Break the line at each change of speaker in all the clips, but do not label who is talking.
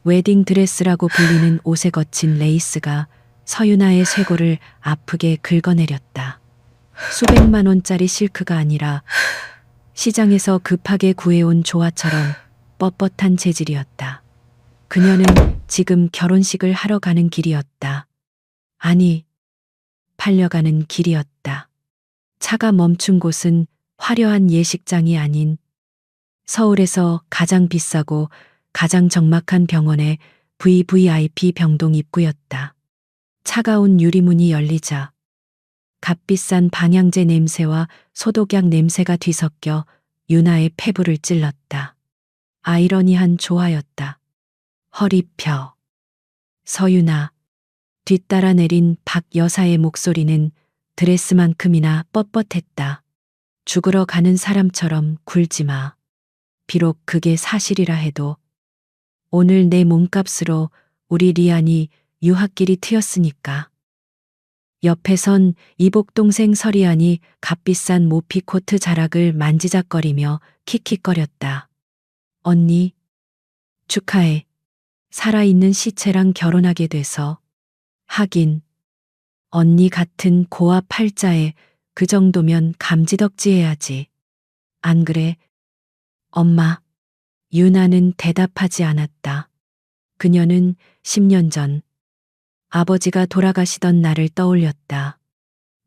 웨딩 드레스라고 불리는 옷에 거친 레이스가 서윤아의 쇄골을 아프게 긁어내렸다. 수백만 원짜리 실크가 아니라 시장에서 급하게 구해온 조화처럼 뻣뻣한 재질이었다. 그녀는 지금 결혼식을 하러 가는 길이었다. 아니, 팔려가는 길이었다. 차가 멈춘 곳은 화려한 예식장이 아닌 서울에서 가장 비싸고 가장 적막한 병원의 VVIP 병동 입구였다. 차가운 유리문이 열리자 값비싼 방향제 냄새와 소독약 냄새가 뒤섞여 윤아의 폐부를 찔렀다. 아이러니한 조화였다. 허리 펴. 서윤아. 뒤따라 내린 박 여사의 목소리는 드레스만큼이나 뻣뻣했다. 죽으러 가는 사람처럼 굴지 마. 비록 그게 사실이라 해도 오늘 내 몸값으로 우리 리안이 유학길이 트였으니까. 옆에선 이복 동생 서리안이 값비싼 모피 코트 자락을 만지작거리며 킥킥거렸다. 언니, 축하해. 살아있는 시체랑 결혼하게 돼서. 하긴, 언니 같은 고아 팔자에 그 정도면 감지덕지해야지. 안 그래? 엄마. 윤아는 대답하지 않았다. 그녀는 10년 전 아버지가 돌아가시던 날을 떠올렸다.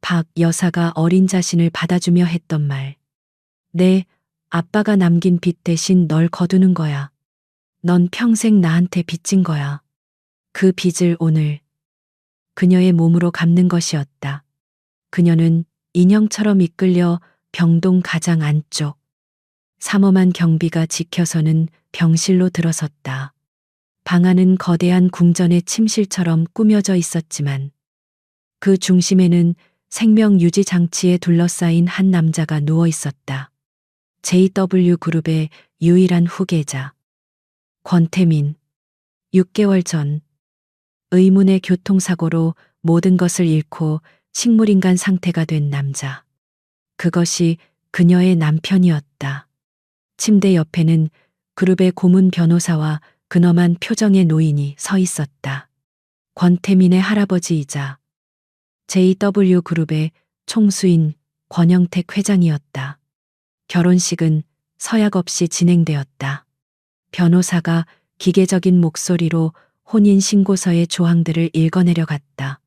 박 여사가 어린 자신을 받아주며 했던 말. 내 아빠가 남긴 빚 대신 널 거두는 거야. 넌 평생 나한테 빚진 거야. 그 빚을 오늘 그녀의 몸으로 갚는 것이었다. 그녀는 인형처럼 이끌려 병동 가장 안쪽 삼엄한 경비가 지켜서는 병실로 들어섰다. 방 안은 거대한 궁전의 침실처럼 꾸며져 있었지만 그 중심에는 생명 유지 장치에 둘러싸인 한 남자가 누워 있었다. JW 그룹의 유일한 후계자. 권태민. 6개월 전 의문의 교통사고로 모든 것을 잃고 식물인간 상태가 된 남자. 그것이 그녀의 남편이었다. 침대 옆에는 그룹의 고문 변호사와 근엄한 표정의 노인이 서 있었다. 권태민의 할아버지이자 JW 그룹의 총수인 권영택 회장이었다. 결혼식은 서약 없이 진행되었다. 변호사가 기계적인 목소리로 혼인신고서의 조항들을 읽어내려 갔다.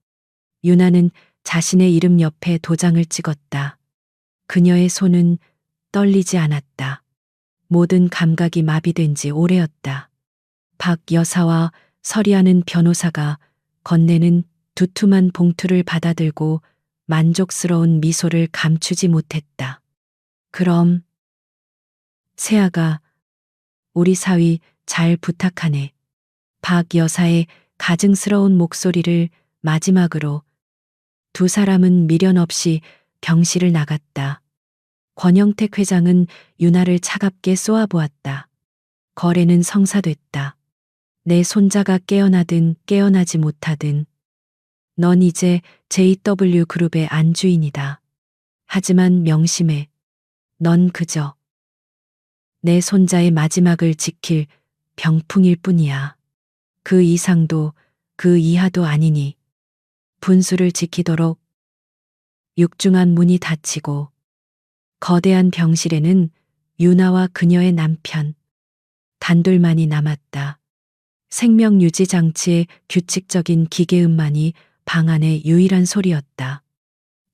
윤아는 자신의 이름 옆에 도장을 찍었다. 그녀의 손은 떨리지 않았다. 모든 감각이 마비된 지 오래였다. 박 여사와 서리하는 변호사가 건네는 두툼한 봉투를 받아들고 만족스러운 미소를 감추지 못했다. 그럼 세아가 우리 사위 잘 부탁하네. 박 여사의 가증스러운 목소리를 마지막으로 두 사람은 미련 없이 병실을 나갔다. 권영택 회장은 윤아를 차갑게 쏘아보았다. 거래는 성사됐다. 내 손자가 깨어나든 깨어나지 못하든 넌 이제 JW 그룹의 안주인이다. 하지만 명심해. 넌 그저 내 손자의 마지막을 지킬 병풍일 뿐이야. 그 이상도 그 이하도 아니니 분수를 지키도록. 육중한 문이 닫히고 거대한 병실에는 윤아와 그녀의 남편 단둘만이 남았다. 생명 유지 장치의 규칙적인 기계음만이 방 안의 유일한 소리였다.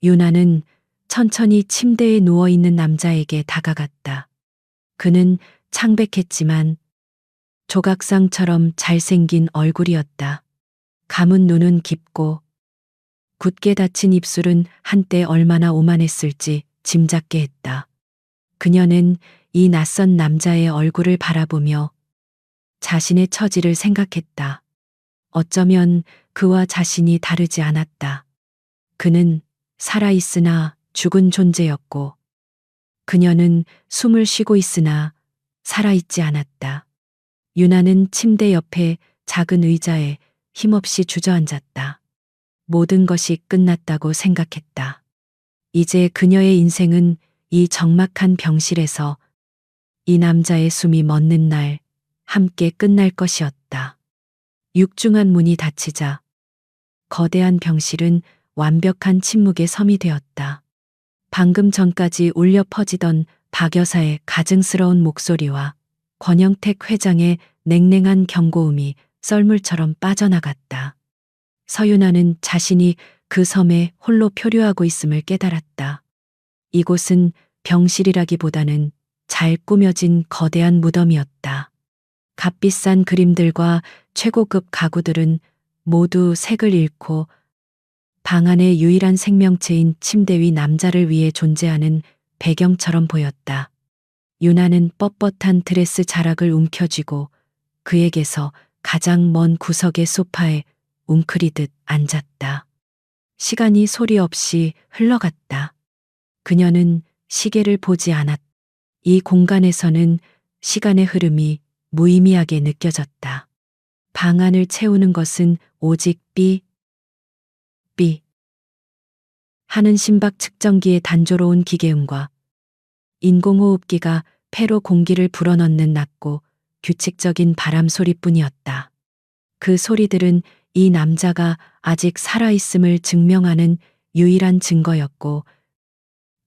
윤아는 천천히 침대에 누워있는 남자에게 다가갔다. 그는 창백했지만 조각상처럼 잘생긴 얼굴이었다. 감은 눈은 깊고 굳게 닫힌 입술은 한때 얼마나 오만했을지 짐작게 했다. 그녀는 이 낯선 남자의 얼굴을 바라보며 자신의 처지를 생각했다. 어쩌면 그와 자신이 다르지 않았다. 그는 살아있으나 죽은 존재였고 그녀는 숨을 쉬고 있으나 살아있지 않았다. 윤아는 침대 옆에 작은 의자에 힘없이 주저앉았다. 모든 것이 끝났다고 생각했다. 이제 그녀의 인생은 이 적막한 병실에서 이 남자의 숨이 멎는 날 함께 끝날 것이었다. 육중한 문이 닫히자 거대한 병실은 완벽한 침묵의 섬이 되었다. 방금 전까지 울려 퍼지던 박 여사의 가증스러운 목소리와 권영택 회장의 냉랭한 경고음이 썰물처럼 빠져나갔다. 서윤아는 자신이 그 섬에 홀로 표류하고 있음을 깨달았다. 이곳은 병실이라기보다는 잘 꾸며진 거대한 무덤이었다. 값비싼 그림들과 최고급 가구들은 모두 색을 잃고 방 안의 유일한 생명체인 침대 위 남자를 위해 존재하는 배경처럼 보였다. 유나는 뻣뻣한 드레스 자락을 움켜쥐고 그에게서 가장 먼 구석의 소파에 웅크리듯 앉았다. 시간이 소리 없이 흘러갔다. 그녀는 시계를 보지 않았다. 이 공간에서는 시간의 흐름이 무의미하게 느껴졌다. 방 안을 채우는 것은 오직 삐 하는 심박 측정기의 단조로운 기계음과 인공호흡기가 폐로 공기를 불어넣는 낮고 규칙적인 바람 소리뿐이었다. 그 소리들은 이 남자가 아직 살아있음을 증명하는 유일한 증거였고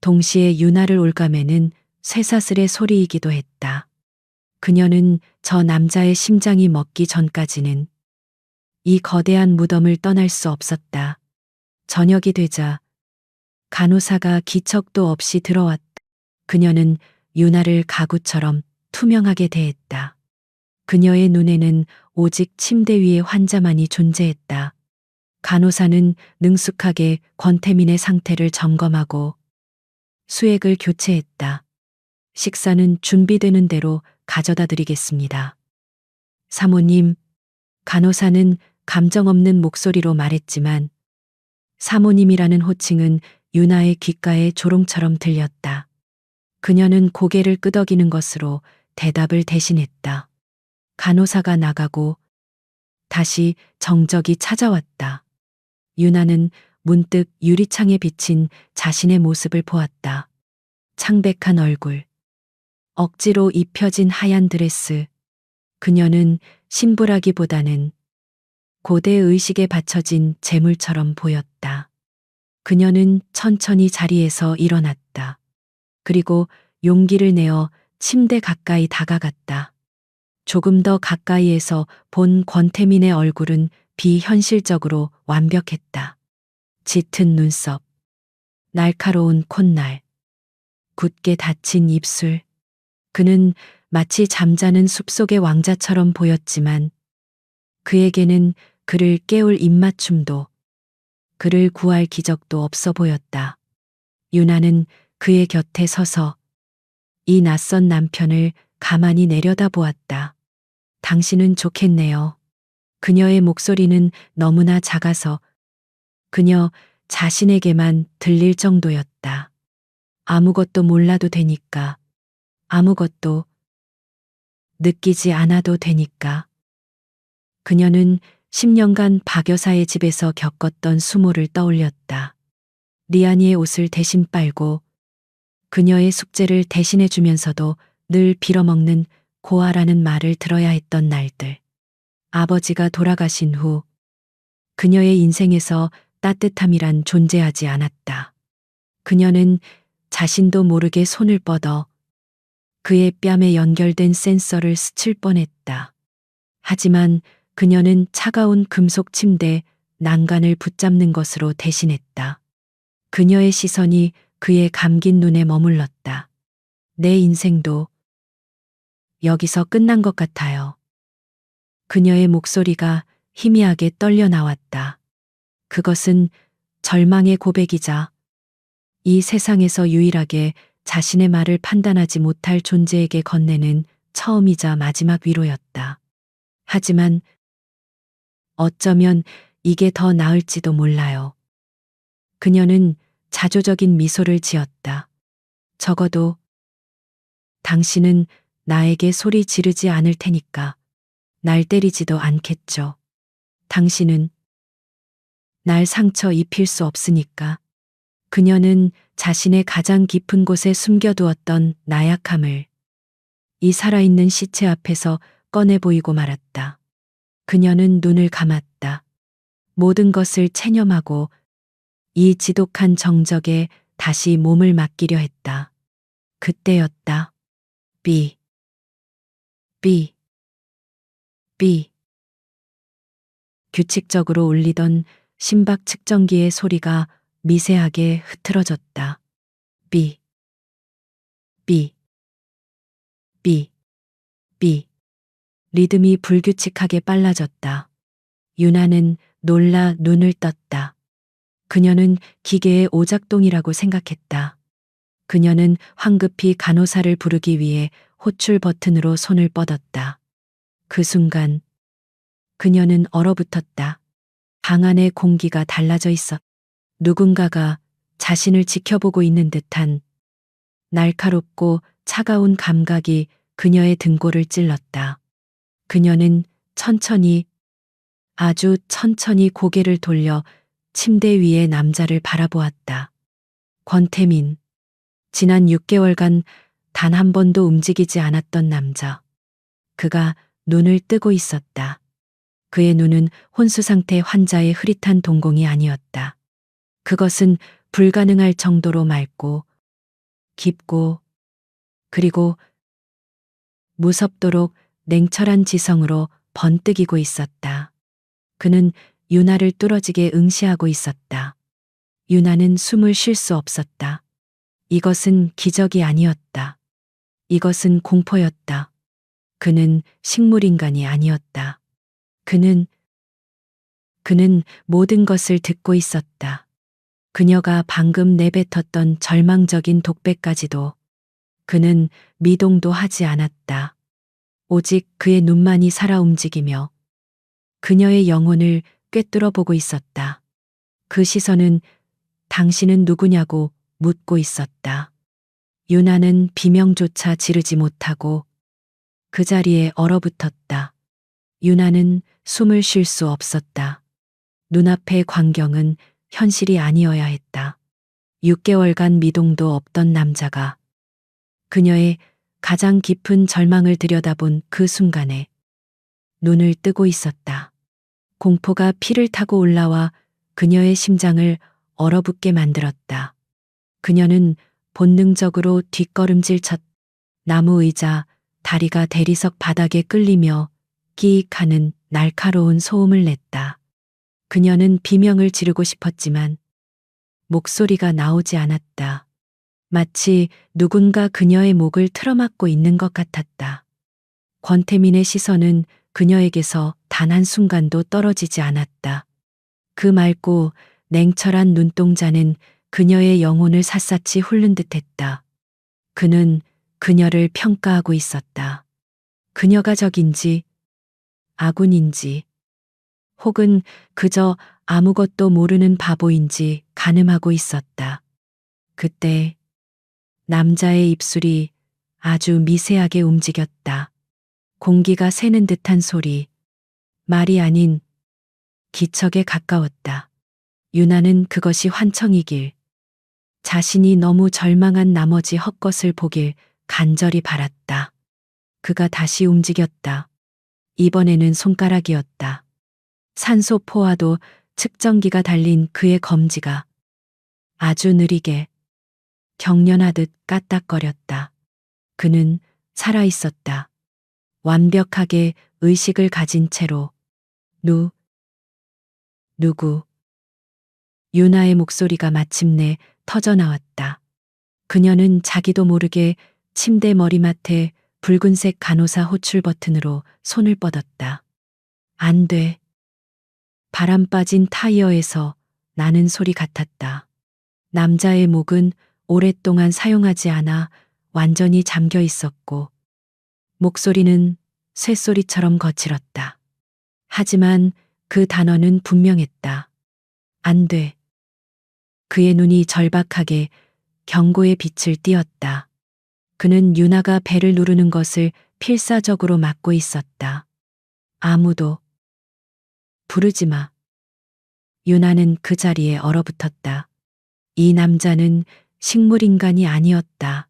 동시에 유나를 올가매는 쇠사슬의 소리이기도 했다. 그녀는 저 남자의 심장이 멎기 전까지는 이 거대한 무덤을 떠날 수 없었다. 저녁이 되자 간호사가 기척도 없이 들어왔다. 그녀는 유나를 가구처럼 투명하게 대했다. 그녀의 눈에는 오직 침대 위의 환자만이 존재했다. 간호사는 능숙하게 권태민의 상태를 점검하고 수액을 교체했다. 식사는 준비되는 대로 가져다 드리겠습니다. 사모님, 간호사는 감정 없는 목소리로 말했지만 사모님이라는 호칭은 유나의 귓가에 조롱처럼 들렸다. 그녀는 고개를 끄덕이는 것으로 대답을 대신했다. 간호사가 나가고 다시 정적이 찾아왔다. 유나는 문득 유리창에 비친 자신의 모습을 보았다. 창백한 얼굴, 억지로 입혀진 하얀 드레스. 그녀는 신부라기보다는 고대 의식에 받쳐진 재물처럼 보였다. 그녀는 천천히 자리에서 일어났다. 그리고 용기를 내어 침대 가까이 다가갔다. 조금 더 가까이에서 본 권태민의 얼굴은 비현실적으로 완벽했다. 짙은 눈썹, 날카로운 콧날, 굳게 닫힌 입술. 그는 마치 잠자는 숲속의 왕자처럼 보였지만 그에게는 그를 깨울 입맞춤도 그를 구할 기적도 없어 보였다. 유나는 그의 곁에 서서 이 낯선 남편을 가만히 내려다보았다. 당신은 좋겠네요. 그녀의 목소리는 너무나 작아서 그녀 자신에게만 들릴 정도였다. 아무것도 몰라도 되니까. 아무것도 느끼지 않아도 되니까. 그녀는 10년간 박 여사의 집에서 겪었던 수모를 떠올렸다. 리안이의 옷을 대신 빨고 그녀의 숙제를 대신해 주면서도 늘 빌어먹는 고아라는 말을 들어야 했던 날들. 아버지가 돌아가신 후 그녀의 인생에서 따뜻함이란 존재하지 않았다. 그녀는 자신도 모르게 손을 뻗어 그의 뺨에 연결된 센서를 스칠 뻔했다. 하지만 그녀는 차가운 금속 침대 난간을 붙잡는 것으로 대신했다. 그녀의 시선이 그의 감긴 눈에 머물렀다. 내 인생도 여기서 끝난 것 같아요. 그녀의 목소리가 희미하게 떨려 나왔다. 그것은 절망의 고백이자 이 세상에서 유일하게 자신의 말을 판단하지 못할 존재에게 건네는 처음이자 마지막 위로였다. 하지만 어쩌면 이게 더 나을지도 몰라요. 그녀는 자조적인 미소를 지었다. 적어도 당신은 나에게 소리 지르지 않을 테니까 날 때리지도 않겠죠. 당신은 날 상처 입힐 수 없으니까. 그녀는 자신의 가장 깊은 곳에 숨겨두었던 나약함을 이 살아있는 시체 앞에서 꺼내 보이고 말았다. 그녀는 눈을 감았다. 모든 것을 체념하고 이 지독한 정적에 다시 몸을 맡기려 했다. 그때였다. 삐, 삐, 삐. 규칙적으로 울리던 심박 측정기의 소리가 미세하게 흐트러졌다. 삐, 삐, 삐, 삐. 리듬이 불규칙하게 빨라졌다. 유나는 놀라 눈을 떴다. 그녀는 기계의 오작동이라고 생각했다. 그녀는 황급히 간호사를 부르기 위해 호출 버튼으로 손을 뻗었다. 그 순간 그녀는 얼어붙었다. 방 안의 공기가 달라져 있었. 누군가가 자신을 지켜보고 있는 듯한 날카롭고 차가운 감각이 그녀의 등골을 찔렀다. 그녀는 천천히, 아주 천천히 고개를 돌려 침대 위의 남자를 바라보았다. 권태민. 지난 6개월간 단 한 번도 움직이지 않았던 남자. 그가 눈을 뜨고 있었다. 그의 눈은 혼수 상태 환자의 흐릿한 동공이 아니었다. 그것은 불가능할 정도로 맑고 깊고 그리고 무섭도록 냉철한 지성으로 번뜩이고 있었다. 그는 유나를 뚫어지게 응시하고 있었다. 유나는 숨을 쉴 수 없었다. 이것은 기적이 아니었다. 이것은 공포였다. 그는 식물인간이 아니었다. 그는 모든 것을 듣고 있었다. 그녀가 방금 내뱉었던 절망적인 독백까지도. 그는 미동도 하지 않았다. 오직 그의 눈만이 살아 움직이며 그녀의 영혼을 꿰뚫어 보고 있었다. 그 시선은 당신은 누구냐고 묻고 있었다. 유나는 비명조차 지르지 못하고 그 자리에 얼어붙었다. 유나는 숨을 쉴 수 없었다. 눈앞의 광경은 현실이 아니어야 했다. 6개월간 미동도 없던 남자가 그녀의 가장 깊은 절망을 들여다본 그 순간에 눈을 뜨고 있었다. 공포가 피를 타고 올라와 그녀의 심장을 얼어붙게 만들었다. 그녀는 본능적으로 뒷걸음질 쳤. 나무 의자, 다리가 대리석 바닥에 끌리며 끼익 하는 날카로운 소음을 냈다. 그녀는 비명을 지르고 싶었지만 목소리가 나오지 않았다. 마치 누군가 그녀의 목을 틀어막고 있는 것 같았다. 권태민의 시선은 그녀에게서 단 한순간도 떨어지지 않았다. 그 맑고 냉철한 눈동자는 그녀의 영혼을 샅샅이 훑는 듯했다. 그는 그녀를 평가하고 있었다. 그녀가 적인지, 아군인지, 혹은 그저 아무것도 모르는 바보인지 가늠하고 있었다. 그때 남자의 입술이 아주 미세하게 움직였다. 공기가 새는 듯한 소리, 말이 아닌 기척에 가까웠다. 유나는 그것이 환청이길, 자신이 너무 절망한 나머지 헛것을 보길 간절히 바랐다. 그가 다시 움직였다. 이번에는 손가락이었다. 산소 포화도 측정기가 달린 그의 검지가 아주 느리게 경련하듯 까딱거렸다. 그는 살아있었다. 완벽하게 의식을 가진 채로. 누구? 유나의 목소리가 마침내 터져나왔다. 그녀는 자기도 모르게 침대 머리맡에 붉은색 간호사 호출 버튼으로 손을 뻗었다. 안 돼. 바람 빠진 타이어에서 나는 소리 같았다. 남자의 목은 오랫동안 사용하지 않아 완전히 잠겨 있었고, 목소리는 쇳소리처럼 거칠었다. 하지만 그 단어는 분명했다. 안 돼. 그의 눈이 절박하게 경고의 빛을 띠었다. 그는 유나가 배를 누르는 것을 필사적으로 막고 있었다. 아무도 부르지 마. 유나는 그 자리에 얼어붙었다. 이 남자는 식물인간이 아니었다.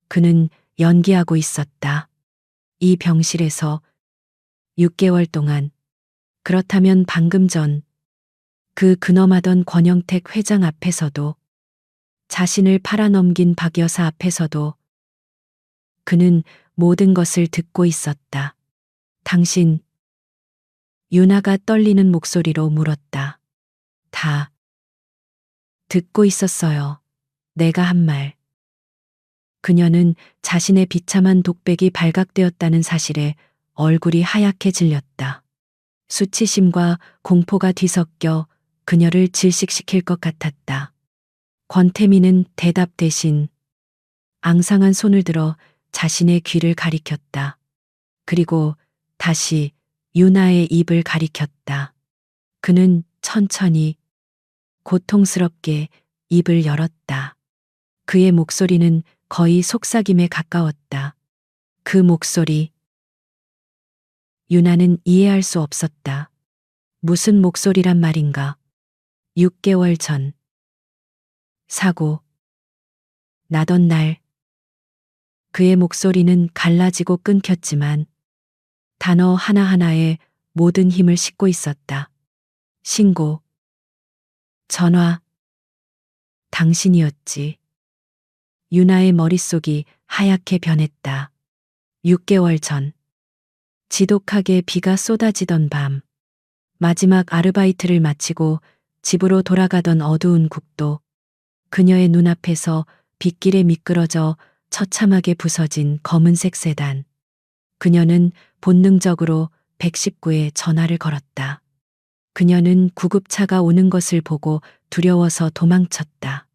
그는 연기하고 있었다. 이 병실에서 6개월 동안 그렇다면 방금 전 그 근엄하던 권영택 회장 앞에서도, 자신을 팔아넘긴 박 여사 앞에서도 그는 모든 것을 듣고 있었다. 당신, 유나가 떨리는 목소리로 물었다. 다 듣고 있었어요. 내가 한 말. 그녀는 자신의 비참한 독백이 발각되었다는 사실에 얼굴이 하얗게 질렸다. 수치심과 공포가 뒤섞여 그녀를 질식시킬 것 같았다. 권태민은 대답 대신 앙상한 손을 들어 자신의 귀를 가리켰다. 그리고 다시 유나의 입을 가리켰다. 그는 천천히 고통스럽게 입을 열었다. 그의 목소리는 거의 속삭임에 가까웠다. 그 목소리. 유나는 이해할 수 없었다. 무슨 목소리란 말인가? 6개월 전. 사고 나던 날. 그의 목소리는 갈라지고 끊겼지만 단어 하나하나에 모든 힘을 싣고 있었다. 신고. 전화. 당신이었지. 유나의 머릿속이 하얗게 변했다. 6개월 전. 지독하게 비가 쏟아지던 밤. 마지막 아르바이트를 마치고 집으로 돌아가던 어두운 국도. 그녀의 눈앞에서 빗길에 미끄러져 처참하게 부서진 검은색 세단. 그녀는 본능적으로 119에 전화를 걸었다. 그녀는 구급차가 오는 것을 보고 두려워서 도망쳤다.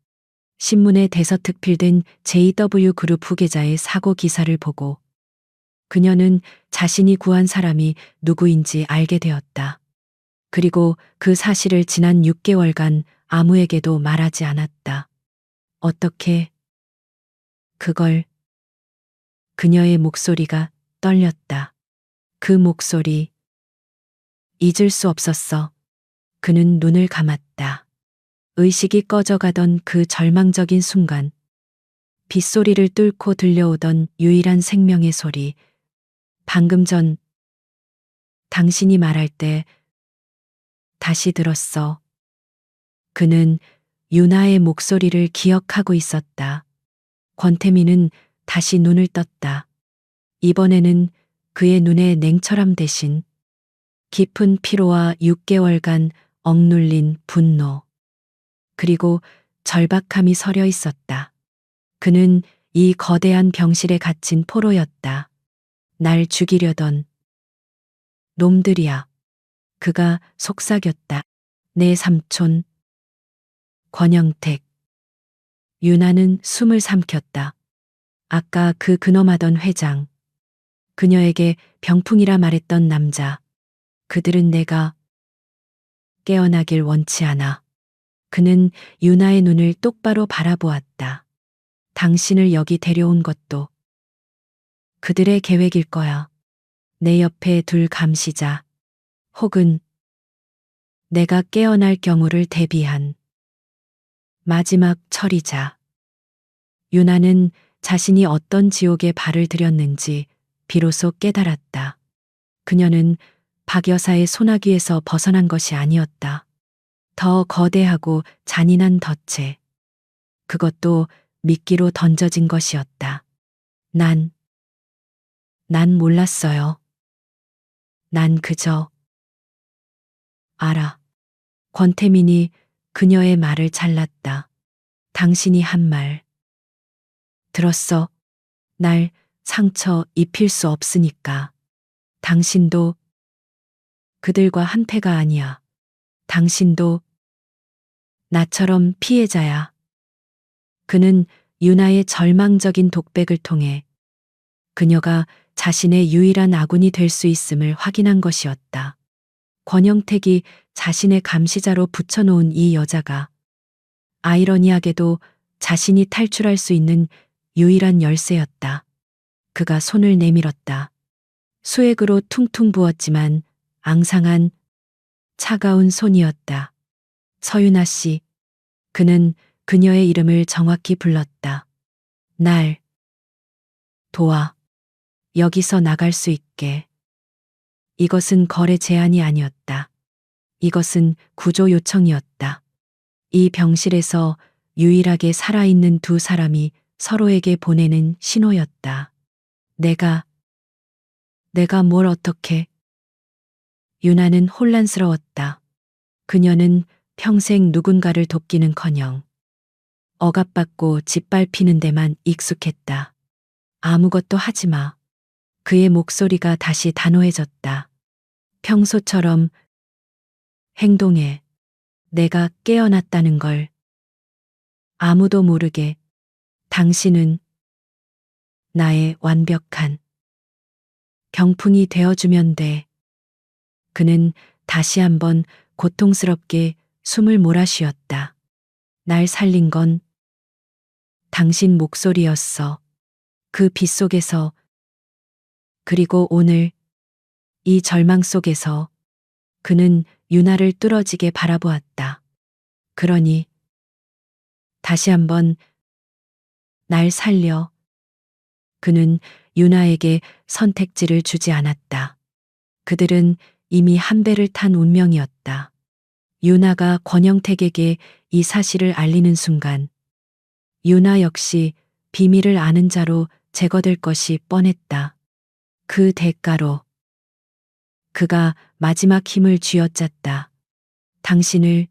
신문에 대서특필된 JW 그룹 후계자의 사고 기사를 보고 그녀는 자신이 구한 사람이 누구인지 알게 되었다. 그리고 그 사실을 지난 6개월간 아무에게도 말하지 않았다. 어떻게 그걸. 그녀의 목소리가 떨렸다. 그 목소리. 잊을 수 없었어. 그는 눈을 감았다. 의식이 꺼져가던 그 절망적인 순간. 빗소리를 뚫고 들려오던 유일한 생명의 소리. 방금 전 당신이 말할 때 다시 들었어. 그는 유나의 목소리를 기억하고 있었다. 권태민은 다시 눈을 떴다. 이번에는 그의 눈에 냉철함 대신 깊은 피로와 6개월간 억눌린 분노, 그리고 절박함이 서려 있었다. 그는 이 거대한 병실에 갇힌 포로였다. 날 죽이려던 놈들이야. 그가 속삭였다. 내 삼촌, 권영택. 유나는 숨을 삼켰다. 아까 그 근엄하던 회장, 그녀에게 병풍이라 말했던 남자, 그들은 내가 깨어나길 원치 않아. 그는 유나의 눈을 똑바로 바라보았다. 당신을 여기 데려온 것도 그들의 계획일 거야. 내 옆에 둘 감시자, 혹은 내가 깨어날 경우를 대비한 마지막 처리자. 유나는 자신이 어떤 지옥에 발을 들였는지 비로소 깨달았다. 그녀는 박 여사의 소나기에서 벗어난 것이 아니었다. 더 거대하고 잔인한 덫에, 그것도 미끼로 던져진 것이었다. 난 몰랐어요. 난 그저 알아. 권태민이 그녀의 말을 잘랐다. 당신이 한 말 들었어. 날 상처 입힐 수 없으니까. 당신도 그들과 한패가 아니야. 당신도 나처럼 피해자야. 그는 유나의 절망적인 독백을 통해 그녀가 자신의 유일한 아군이 될 수 있음을 확인한 것이었다. 권영택이 자신의 감시자로 붙여놓은 이 여자가 아이러니하게도 자신이 탈출할 수 있는 유일한 열쇠였다. 그가 손을 내밀었다. 수액으로 퉁퉁 부었지만 앙상한 차가운 손이었다. 서윤아 씨. 그는 그녀의 이름을 정확히 불렀다. 날 도와. 여기서 나갈 수 있게. 이것은 거래 제안이 아니었다. 이것은 구조 요청이었다. 이 병실에서 유일하게 살아있는 두 사람이 서로에게 보내는 신호였다. 내가 뭘 어떻게? 유나는 혼란스러웠다. 그녀는 평생 누군가를 돕기는커녕 억압받고 짓밟히는 데만 익숙했다. 아무것도 하지 마. 그의 목소리가 다시 단호해졌다. 평소처럼 행동해. 내가 깨어났다는 걸 아무도 모르게. 당신은 나의 완벽한 병풍이 되어주면 돼. 그는 다시 한번 고통스럽게 숨을 몰아쉬었다. 날 살린 건 당신 목소리였어. 그 빛 속에서, 그리고 오늘 이 절망 속에서 그는 유나를 뚫어지게 바라보았다. 그러니 다시 한번 날 살려. 그는 유나에게 선택지를 주지 않았다. 그들은 이미 한 배를 탄 운명이었다. 유나가 권영택에게 이 사실을 알리는 순간 유나 역시 비밀을 아는 자로 제거될 것이 뻔했다. 그 대가로 그가 마지막 힘을 쥐어짰다. 당신을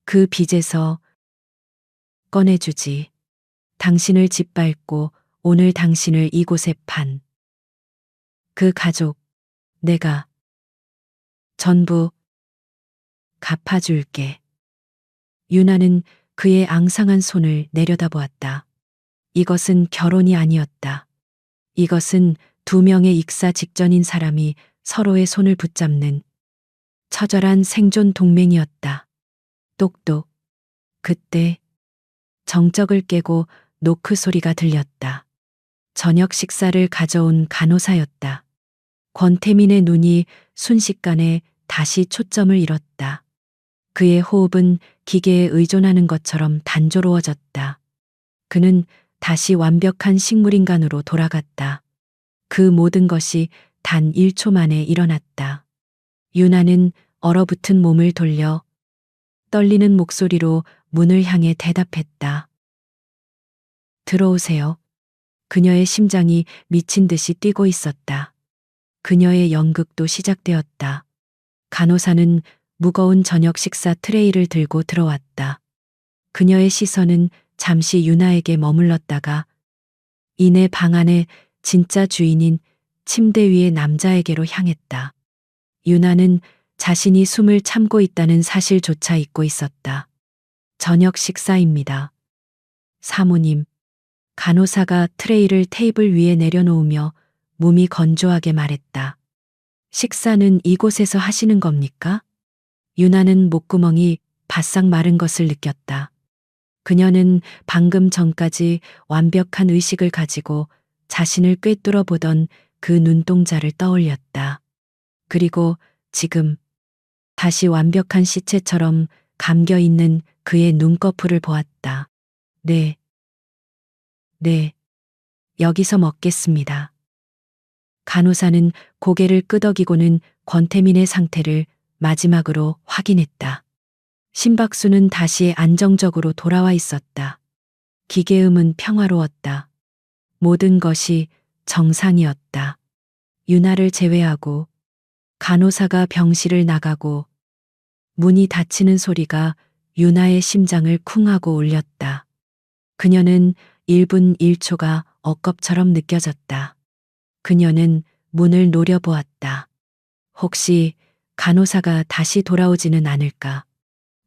그 빚에서 꺼내주지. 당신을 짓밟고 오늘 당신을 이곳에 판 그 가족, 내가 전부 갚아줄게. 유나는 그의 앙상한 손을 내려다보았다. 이것은 결혼이 아니었다. 이것은 두 명의 익사 직전인 사람이 서로의 손을 붙잡는 처절한 생존 동맹이었다. 똑똑. 그때 정적을 깨고 노크 소리가 들렸다. 저녁 식사를 가져온 간호사였다. 권태민의 눈이 순식간에 다시 초점을 잃었다. 그의 호흡은 기계에 의존하는 것처럼 단조로워졌다. 그는 다시 완벽한 식물인간으로 돌아갔다. 그 모든 것이 단 1초 만에 일어났다. 유나는 얼어붙은 몸을 돌려 떨리는 목소리로 문을 향해 대답했다. 들어오세요. 그녀의 심장이 미친 듯이 뛰고 있었다. 그녀의 연극도 시작되었다. 간호사는 무거운 저녁 식사 트레이를 들고 들어왔다. 그녀의 시선은 잠시 유나에게 머물렀다가 이내 방 안의 진짜 주인인 침대 위의 남자에게로 향했다. 유나는 자신이 숨을 참고 있다는 사실조차 잊고 있었다. 저녁 식사입니다. 사모님. 간호사가 트레이를 테이블 위에 내려놓으며 몸이 건조하게 말했다. 식사는 이곳에서 하시는 겁니까? 유나는 목구멍이 바싹 마른 것을 느꼈다. 그녀는 방금 전까지 완벽한 의식을 가지고 자신을 꿰뚫어 보던 그 눈동자를 떠올렸다. 그리고 지금 다시 완벽한 시체처럼 감겨 있는 그의 눈꺼풀을 보았다. 네, 여기서 먹겠습니다. 간호사는 고개를 끄덕이고는 권태민의 상태를 마지막으로 확인했다. 심박수는 다시 안정적으로 돌아와 있었다. 기계음은 평화로웠다. 모든 것이 정상이었다. 유나를 제외하고 간호사가 병실을 나가고 문이 닫히는 소리가 유나의 심장을 쿵 하고 울렸다. 그녀는 1분 1초가 억겁처럼 느껴졌다. 그녀는 문을 노려보았다. 혹시 간호사가 다시 돌아오지는 않을까?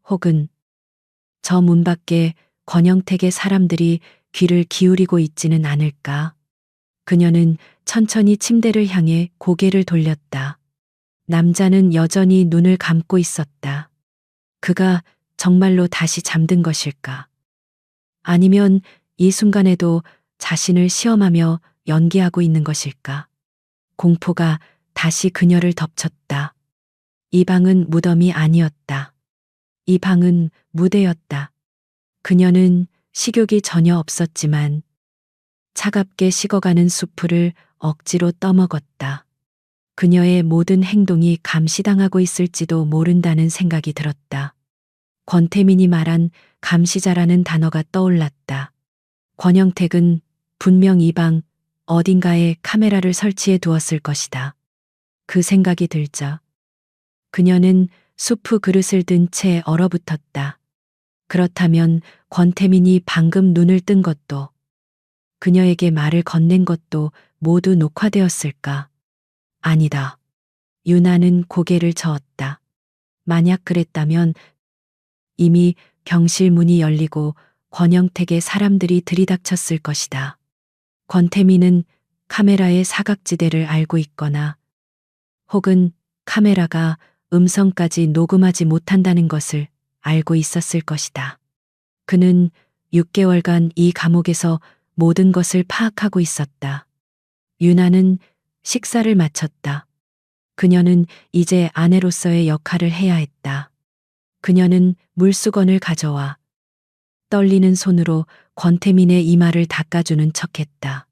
혹은 저 문 밖에 권영택의 사람들이 귀를 기울이고 있지는 않을까? 그녀는 천천히 침대를 향해 고개를 돌렸다. 남자는 여전히 눈을 감고 있었다. 그가 정말로 다시 잠든 것일까? 아니면 이 순간에도 자신을 시험하며 연기하고 있는 것일까? 공포가 다시 그녀를 덮쳤다. 이 방은 무덤이 아니었다. 이 방은 무대였다. 그녀는 식욕이 전혀 없었지만 차갑게 식어가는 수프를 억지로 떠먹었다. 그녀의 모든 행동이 감시당하고 있을지도 모른다는 생각이 들었다. 권태민이 말한 감시자라는 단어가 떠올랐다. 권영택은 분명 이 방 어딘가에 카메라를 설치해 두었을 것이다. 그 생각이 들자 그녀는 수프 그릇을 든 채 얼어붙었다. 그렇다면 권태민이 방금 눈을 뜬 것도 그녀에게 말을 건넨 것도 모두 녹화되었을까? 아니다. 유나는 고개를 저었다. 만약 그랬다면 이미 병실 문이 열리고 권영택의 사람들이 들이닥쳤을 것이다. 권태민은 카메라의 사각지대를 알고 있거나 혹은 카메라가 음성까지 녹음하지 못한다는 것을 알고 있었을 것이다. 그는 6개월간 이 감옥에서 모든 것을 파악하고 있었다. 유나는 식사를 마쳤다. 그녀는 이제 아내로서의 역할을 해야 했다. 그녀는 물수건을 가져와 떨리는 손으로 권태민의 이마를 닦아주는 척했다.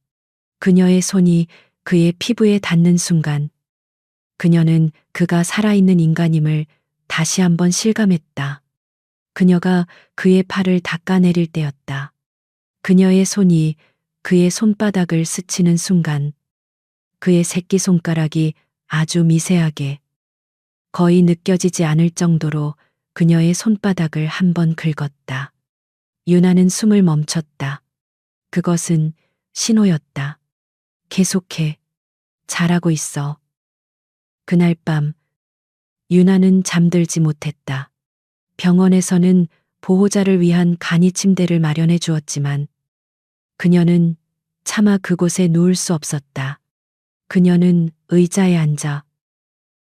그녀의 손이 그의 피부에 닿는 순간 그녀는 그가 살아있는 인간임을 다시 한번 실감했다. 그녀가 그의 팔을 닦아내릴 때였다. 그녀의 손이 그의 손바닥을 스치는 순간 그의 새끼손가락이 아주 미세하게 거의 느껴지지 않을 정도로 그녀의 손바닥을 한번 긁었다. 유나는 숨을 멈췄다. 그것은 신호였다. 계속해. 잘하고 있어. 그날 밤 유나는 잠들지 못했다. 병원에서는 보호자를 위한 간이 침대를 마련해 주었지만 그녀는 차마 그곳에 누울 수 없었다. 그녀는 의자에 앉아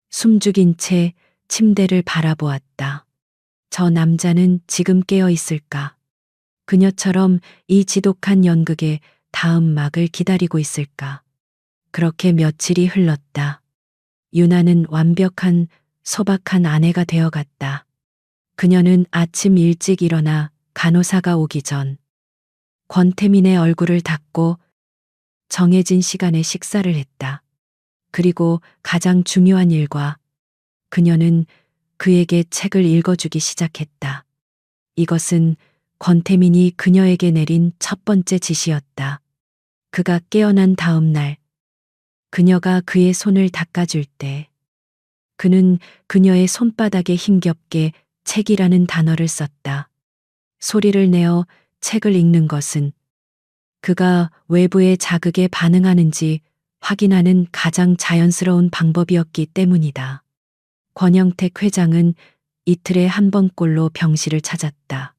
숨죽인 채 침대를 바라보았다. 저 남자는 지금 깨어 있을까? 그녀처럼 이 지독한 연극의 다음 막을 기다리고 있을까? 그렇게 며칠이 흘렀다. 유나는 완벽한 소박한 아내가 되어갔다. 그녀는 아침 일찍 일어나 간호사가 오기 전 권태민의 얼굴을 닦고 정해진 시간에 식사를 했다. 그리고 가장 중요한 일과 그녀는 그에게 책을 읽어주기 시작했다. 이것은 권태민이 그녀에게 내린 첫 번째 지시였다. 그가 깨어난 다음 날 그녀가 그의 손을 닦아줄 때 그는 그녀의 손바닥에 힘겹게 책이라는 단어를 썼다. 소리를 내어 책을 읽는 것은 그가 외부의 자극에 반응하는지 확인하는 가장 자연스러운 방법이었기 때문이다. 권영택 회장은 이틀에 한 번꼴로 병실을 찾았다.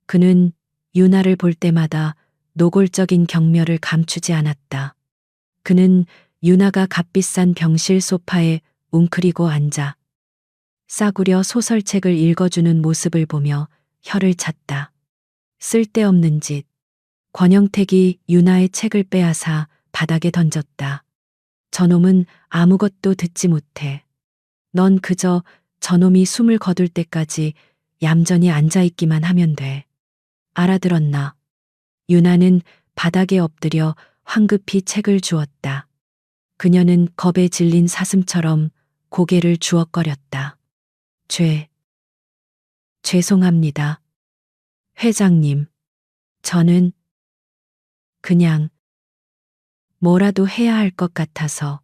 그는 유나를 볼 때마다 노골적인 경멸을 감추지 않았다. 그는 유나가 값비싼 병실 소파에 웅크리고 앉아 싸구려 소설책을 읽어주는 모습을 보며 혀를 찼다. 쓸데없는 짓. 권영택이 유나의 책을 빼앗아 바닥에 던졌다. 저놈은 아무것도 듣지 못해. 넌 그저 저놈이 숨을 거둘 때까지 얌전히 앉아있기만 하면 돼. 알아들었나? 유나는 바닥에 엎드려 황급히 책을 주었다. 그녀는 겁에 질린 사슴처럼 고개를 주걱거렸다. 죄송합니다. 회장님, 저는 그냥 뭐라도 해야 할 것 같아서.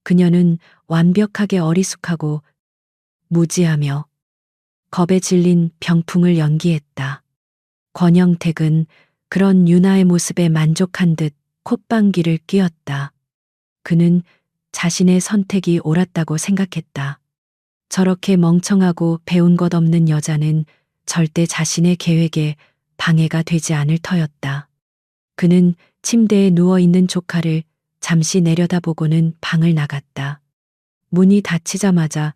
그녀는 완벽하게 어리숙하고 무지하며 겁에 질린 병풍을 연기했다. 권영택은 그런 유나의 모습에 만족한 듯 콧방귀를 뀌었다. 그는 자신의 선택이 옳았다고 생각했다. 저렇게 멍청하고 배운 것 없는 여자는 절대 자신의 계획에 방해가 되지 않을 터였다. 그는 침대에 누워있는 조카를 잠시 내려다보고는 방을 나갔다. 문이 닫히자마자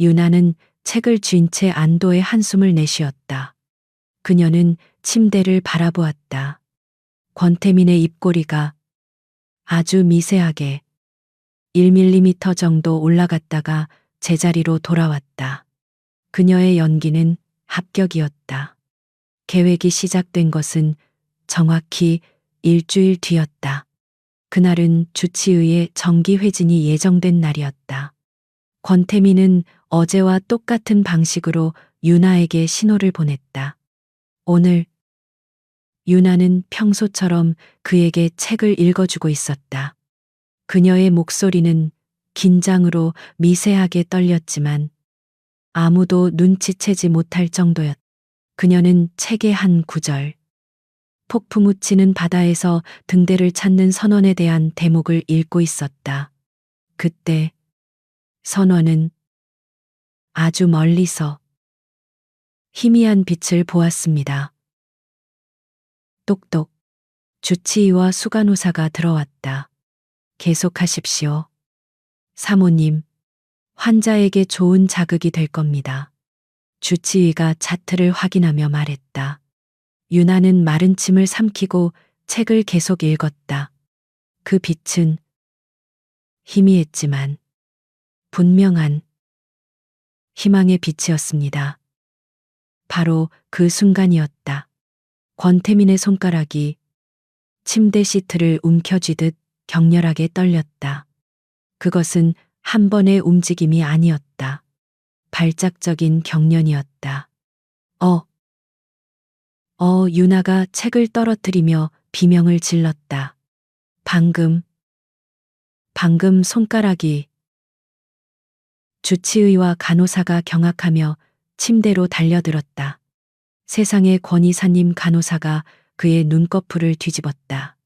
유나는 책을 쥔 채 안도의 한숨을 내쉬었다. 그녀는 침대를 바라보았다. 권태민의 입꼬리가 아주 미세하게 1mm 정도 올라갔다가 제자리로 돌아왔다. 그녀의 연기는 합격이었다. 계획이 시작된 것은 정확히 일주일 뒤였다. 그날은 주치의의 정기 회진이 예정된 날이었다. 권태민은 어제와 똑같은 방식으로 유나에게 신호를 보냈다. 오늘 유나는 평소처럼 그에게 책을 읽어주고 있었다. 그녀의 목소리는 긴장으로 미세하게 떨렸지만 아무도 눈치채지 못할 정도였다. 그녀는 책의 한 구절, 폭풍 우치는 바다에서 등대를 찾는 선원에 대한 대목을 읽고 있었다. 그때 선원은 아주 멀리서 희미한 빛을 보았습니다. 똑똑. 주치의와 수간호사가 들어왔다. 계속하십시오. 사모님, 환자에게 좋은 자극이 될 겁니다. 주치의가 차트를 확인하며 말했다. 유나는 마른 침을 삼키고 책을 계속 읽었다. 그 빛은 희미했지만 분명한 희망의 빛이었습니다. 바로 그 순간이었다. 권태민의 손가락이 침대 시트를 움켜쥐듯 격렬하게 떨렸다. 그것은 한 번의 움직임이 아니었다. 발작적인 경련이었다. 유나가 책을 떨어뜨리며 비명을 질렀다. 방금 손가락이. 주치의와 간호사가 경악하며 침대로 달려들었다. 세상의 권의사님 간호사가 그의 눈꺼풀을 뒤집었다.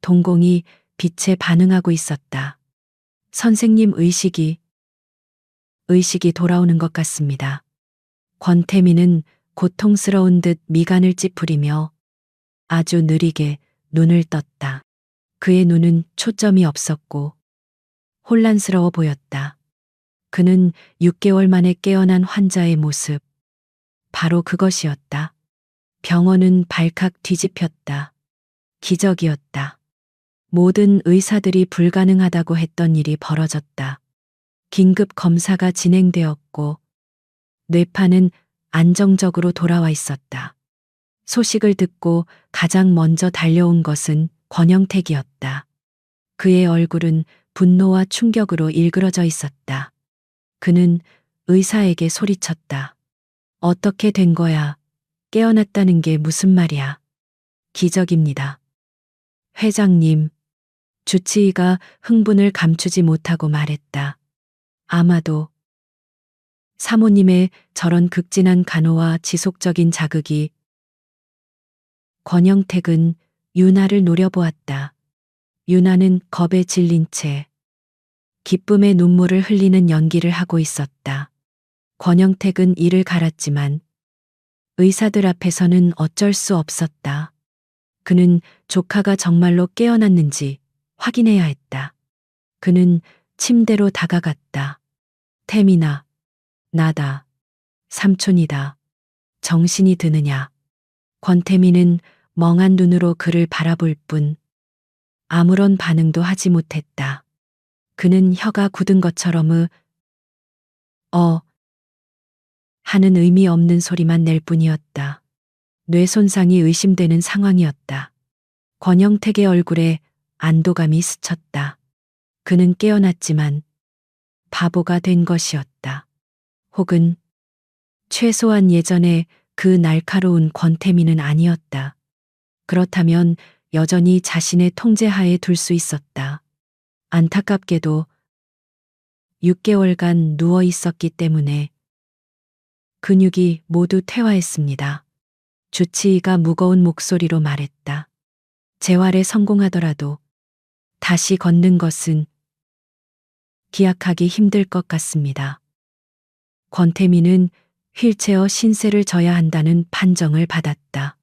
동공이 빛에 반응하고 있었다. 선생님 의식이 돌아오는 것 같습니다. 권태민은 고통스러운 듯 미간을 찌푸리며 아주 느리게 눈을 떴다. 그의 눈은 초점이 없었고 혼란스러워 보였다. 그는 6개월 만에 깨어난 환자의 모습, 바로 그것이었다. 병원은 발칵 뒤집혔다. 기적이었다. 모든 의사들이 불가능하다고 했던 일이 벌어졌다. 긴급 검사가 진행되었고 뇌파는 안정적으로 돌아와 있었다. 소식을 듣고 가장 먼저 달려온 것은 권영택이었다. 그의 얼굴은 분노와 충격으로 일그러져 있었다. 그는 의사에게 소리쳤다. 어떻게 된 거야? 깨어났다는 게 무슨 말이야? 기적입니다. 회장님, 주치의가 흥분을 감추지 못하고 말했다. 아마도 사모님의 저런 극진한 간호와 지속적인 자극이. 권영택은 유나를 노려보았다. 유나는 겁에 질린 채 기쁨의 눈물을 흘리는 연기를 하고 있었다. 권영택은 이를 갈았지만 의사들 앞에서는 어쩔 수 없었다. 그는 조카가 정말로 깨어났는지 확인해야 했다. 그는 침대로 다가갔다. 태민아, 나다. 삼촌이다. 정신이 드느냐? 권태민은 멍한 눈으로 그를 바라볼 뿐 아무런 반응도 하지 못했다. 그는 혀가 굳은 것처럼 하는 의미 없는 소리만 낼 뿐이었다. 뇌 손상이 의심되는 상황이었다. 권영택의 얼굴에 안도감이 스쳤다. 그는 깨어났지만 바보가 된 것이었다. 혹은 최소한 예전에 그 날카로운 권태민은 아니었다. 그렇다면 여전히 자신의 통제하에 둘 수 있었다. 안타깝게도 6개월간 누워 있었기 때문에 근육이 모두 퇴화했습니다. 주치의가 무거운 목소리로 말했다. 재활에 성공하더라도 다시 걷는 것은 기약하기 힘들 것 같습니다. 권태민은 휠체어 신세를 져야 한다는 판정을 받았다.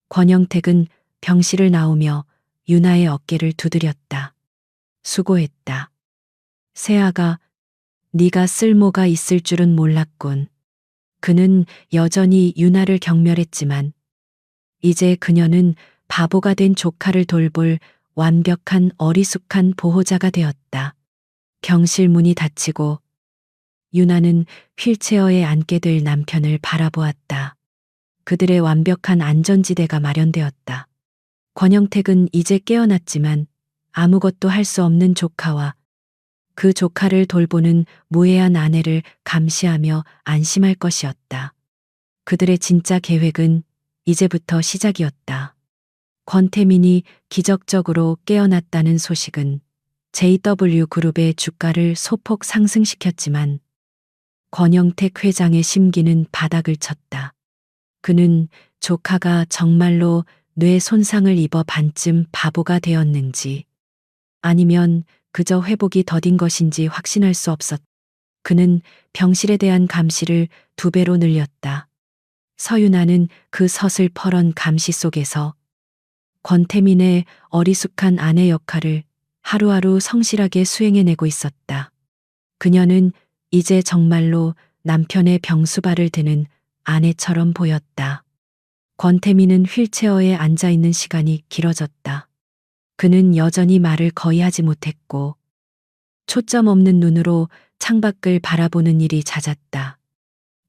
권영택은 병실을 나오며 유나의 어깨를 두드렸다. 수고했다. 세아가, 네가 쓸모가 있을 줄은 몰랐군. 그는 여전히 유나를 경멸했지만 이제 그녀는 바보가 된 조카를 돌볼 완벽한 어리숙한 보호자가 되었다. 병실 문이 닫히고 유나는 휠체어에 앉게 될 남편을 바라보았다. 그들의 완벽한 안전지대가 마련되었다. 권영택은 이제 깨어났지만 아무것도 할 수 없는 조카와 그 조카를 돌보는 무해한 아내를 감시하며 안심할 것이었다. 그들의 진짜 계획은 이제부터 시작이었다. 권태민이 기적적으로 깨어났다는 소식은 JW 그룹의 주가를 소폭 상승시켰지만 권영택 회장의 심기는 바닥을 쳤다. 그는 조카가 정말로 뇌 손상을 입어 반쯤 바보가 되었는지 아니면 그저 회복이 더딘 것인지 확신할 수 없었다. 그는 병실에 대한 감시를 2배로 늘렸다. 서윤아는 그 서슬퍼런 감시 속에서 권태민의 어리숙한 아내 역할을 하루하루 성실하게 수행해내고 있었다. 그녀는 이제 정말로 남편의 병수발을 드는 아내처럼 보였다. 권태민은 휠체어에 앉아 있는 시간이 길어졌다. 그는 여전히 말을 거의 하지 못했고 초점 없는 눈으로 창밖을 바라보는 일이 잦았다.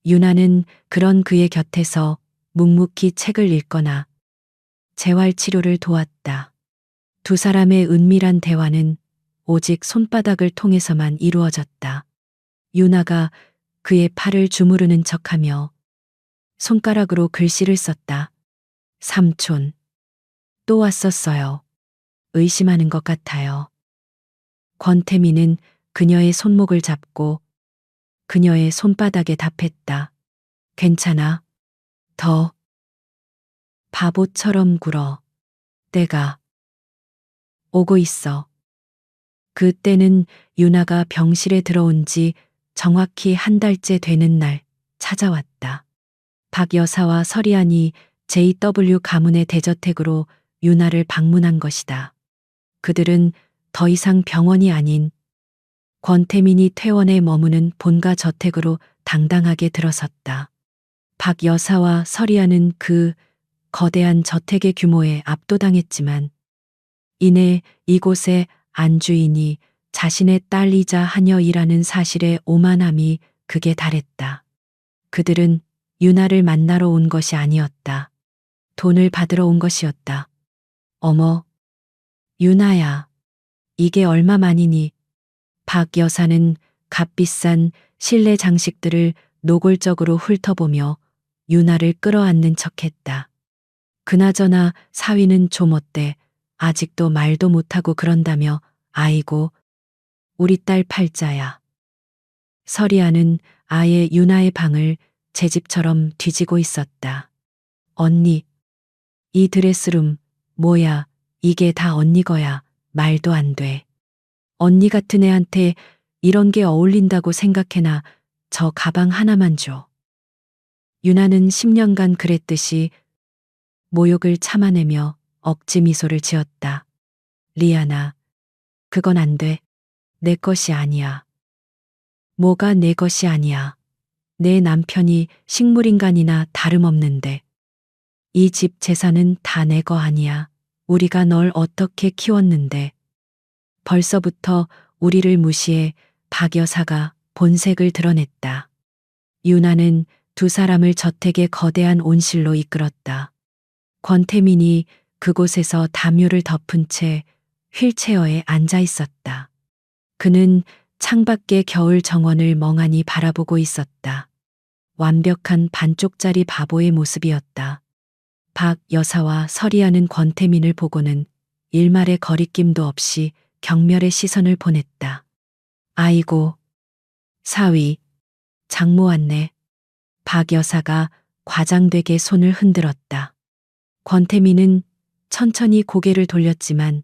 유나는 그런 그의 곁에서 묵묵히 책을 읽거나 재활 치료를 도왔다. 두 사람의 은밀한 대화는 오직 손바닥을 통해서만 이루어졌다. 유나가 그의 팔을 주무르는 척하며 손가락으로 글씨를 썼다. 삼촌, 또 왔었어요. 의심하는 것 같아요. 권태민은 그녀의 손목을 잡고 그녀의 손바닥에 답했다. 괜찮아. 더 바보처럼 굴어. 때가 오고 있어. 그때는 유나가 병실에 들어온 지 정확히 1달째 되는 날 찾아왔다. 박 여사와 서리안이 JW 가문의 대저택으로 유나를 방문한 것이다. 그들은 더 이상 병원이 아닌 권태민이 퇴원해 머무는 본가 저택으로 당당하게 들어섰다. 박 여사와 서리안은 그 거대한 저택의 규모에 압도당했지만 이내 이곳의 안주인이 자신의 딸이자 하녀이라는 사실에 오만함이 극에 달했다. 그들은 유나를 만나러 온 것이 아니었다. 돈을 받으러 온 것이었다. 어머, 유나야, 이게 얼마만이니? 박 여사는 값비싼 실내 장식들을 노골적으로 훑어보며 유나를 끌어안는 척했다. 그나저나 사위는 좀 어때? 아직도 말도 못하고 그런다며. 아이고, 우리 딸 팔자야. 서리아는 아예 유나의 방을 제 집처럼 뒤지고 있었다. 언니, 이 드레스룸, 뭐야, 이게 다 언니 거야. 말도 안 돼. 언니 같은 애한테 이런 게 어울린다고 생각해나. 저 가방 하나만 줘. 유나는 10년간 그랬듯이 모욕을 참아내며 억지 미소를 지었다. 리아나, 그건 안 돼. 내 것이 아니야. 뭐가 내 것이 아니야. 내 남편이 식물인간이나 다름없는데. 이 집 재산은 다 내 거 아니야. 우리가 널 어떻게 키웠는데. 벌써부터 우리를 무시해 박 여사가 본색을 드러냈다. 유나는 두 사람을 저택의 거대한 온실로 이끌었다. 권태민이 그곳에서 담요를 덮은 채 휠체어에 앉아 있었다. 그는 창밖의 겨울 정원을 멍하니 바라보고 있었다. 완벽한 반쪽짜리 바보의 모습이었다. 박 여사와 서리아는 권태민을 보고는 일말의 거리낌도 없이 경멸의 시선을 보냈다. 아이고, 사위, 장모 왔네. 박 여사가 과장되게 손을 흔들었다. 권태민은 천천히 고개를 돌렸지만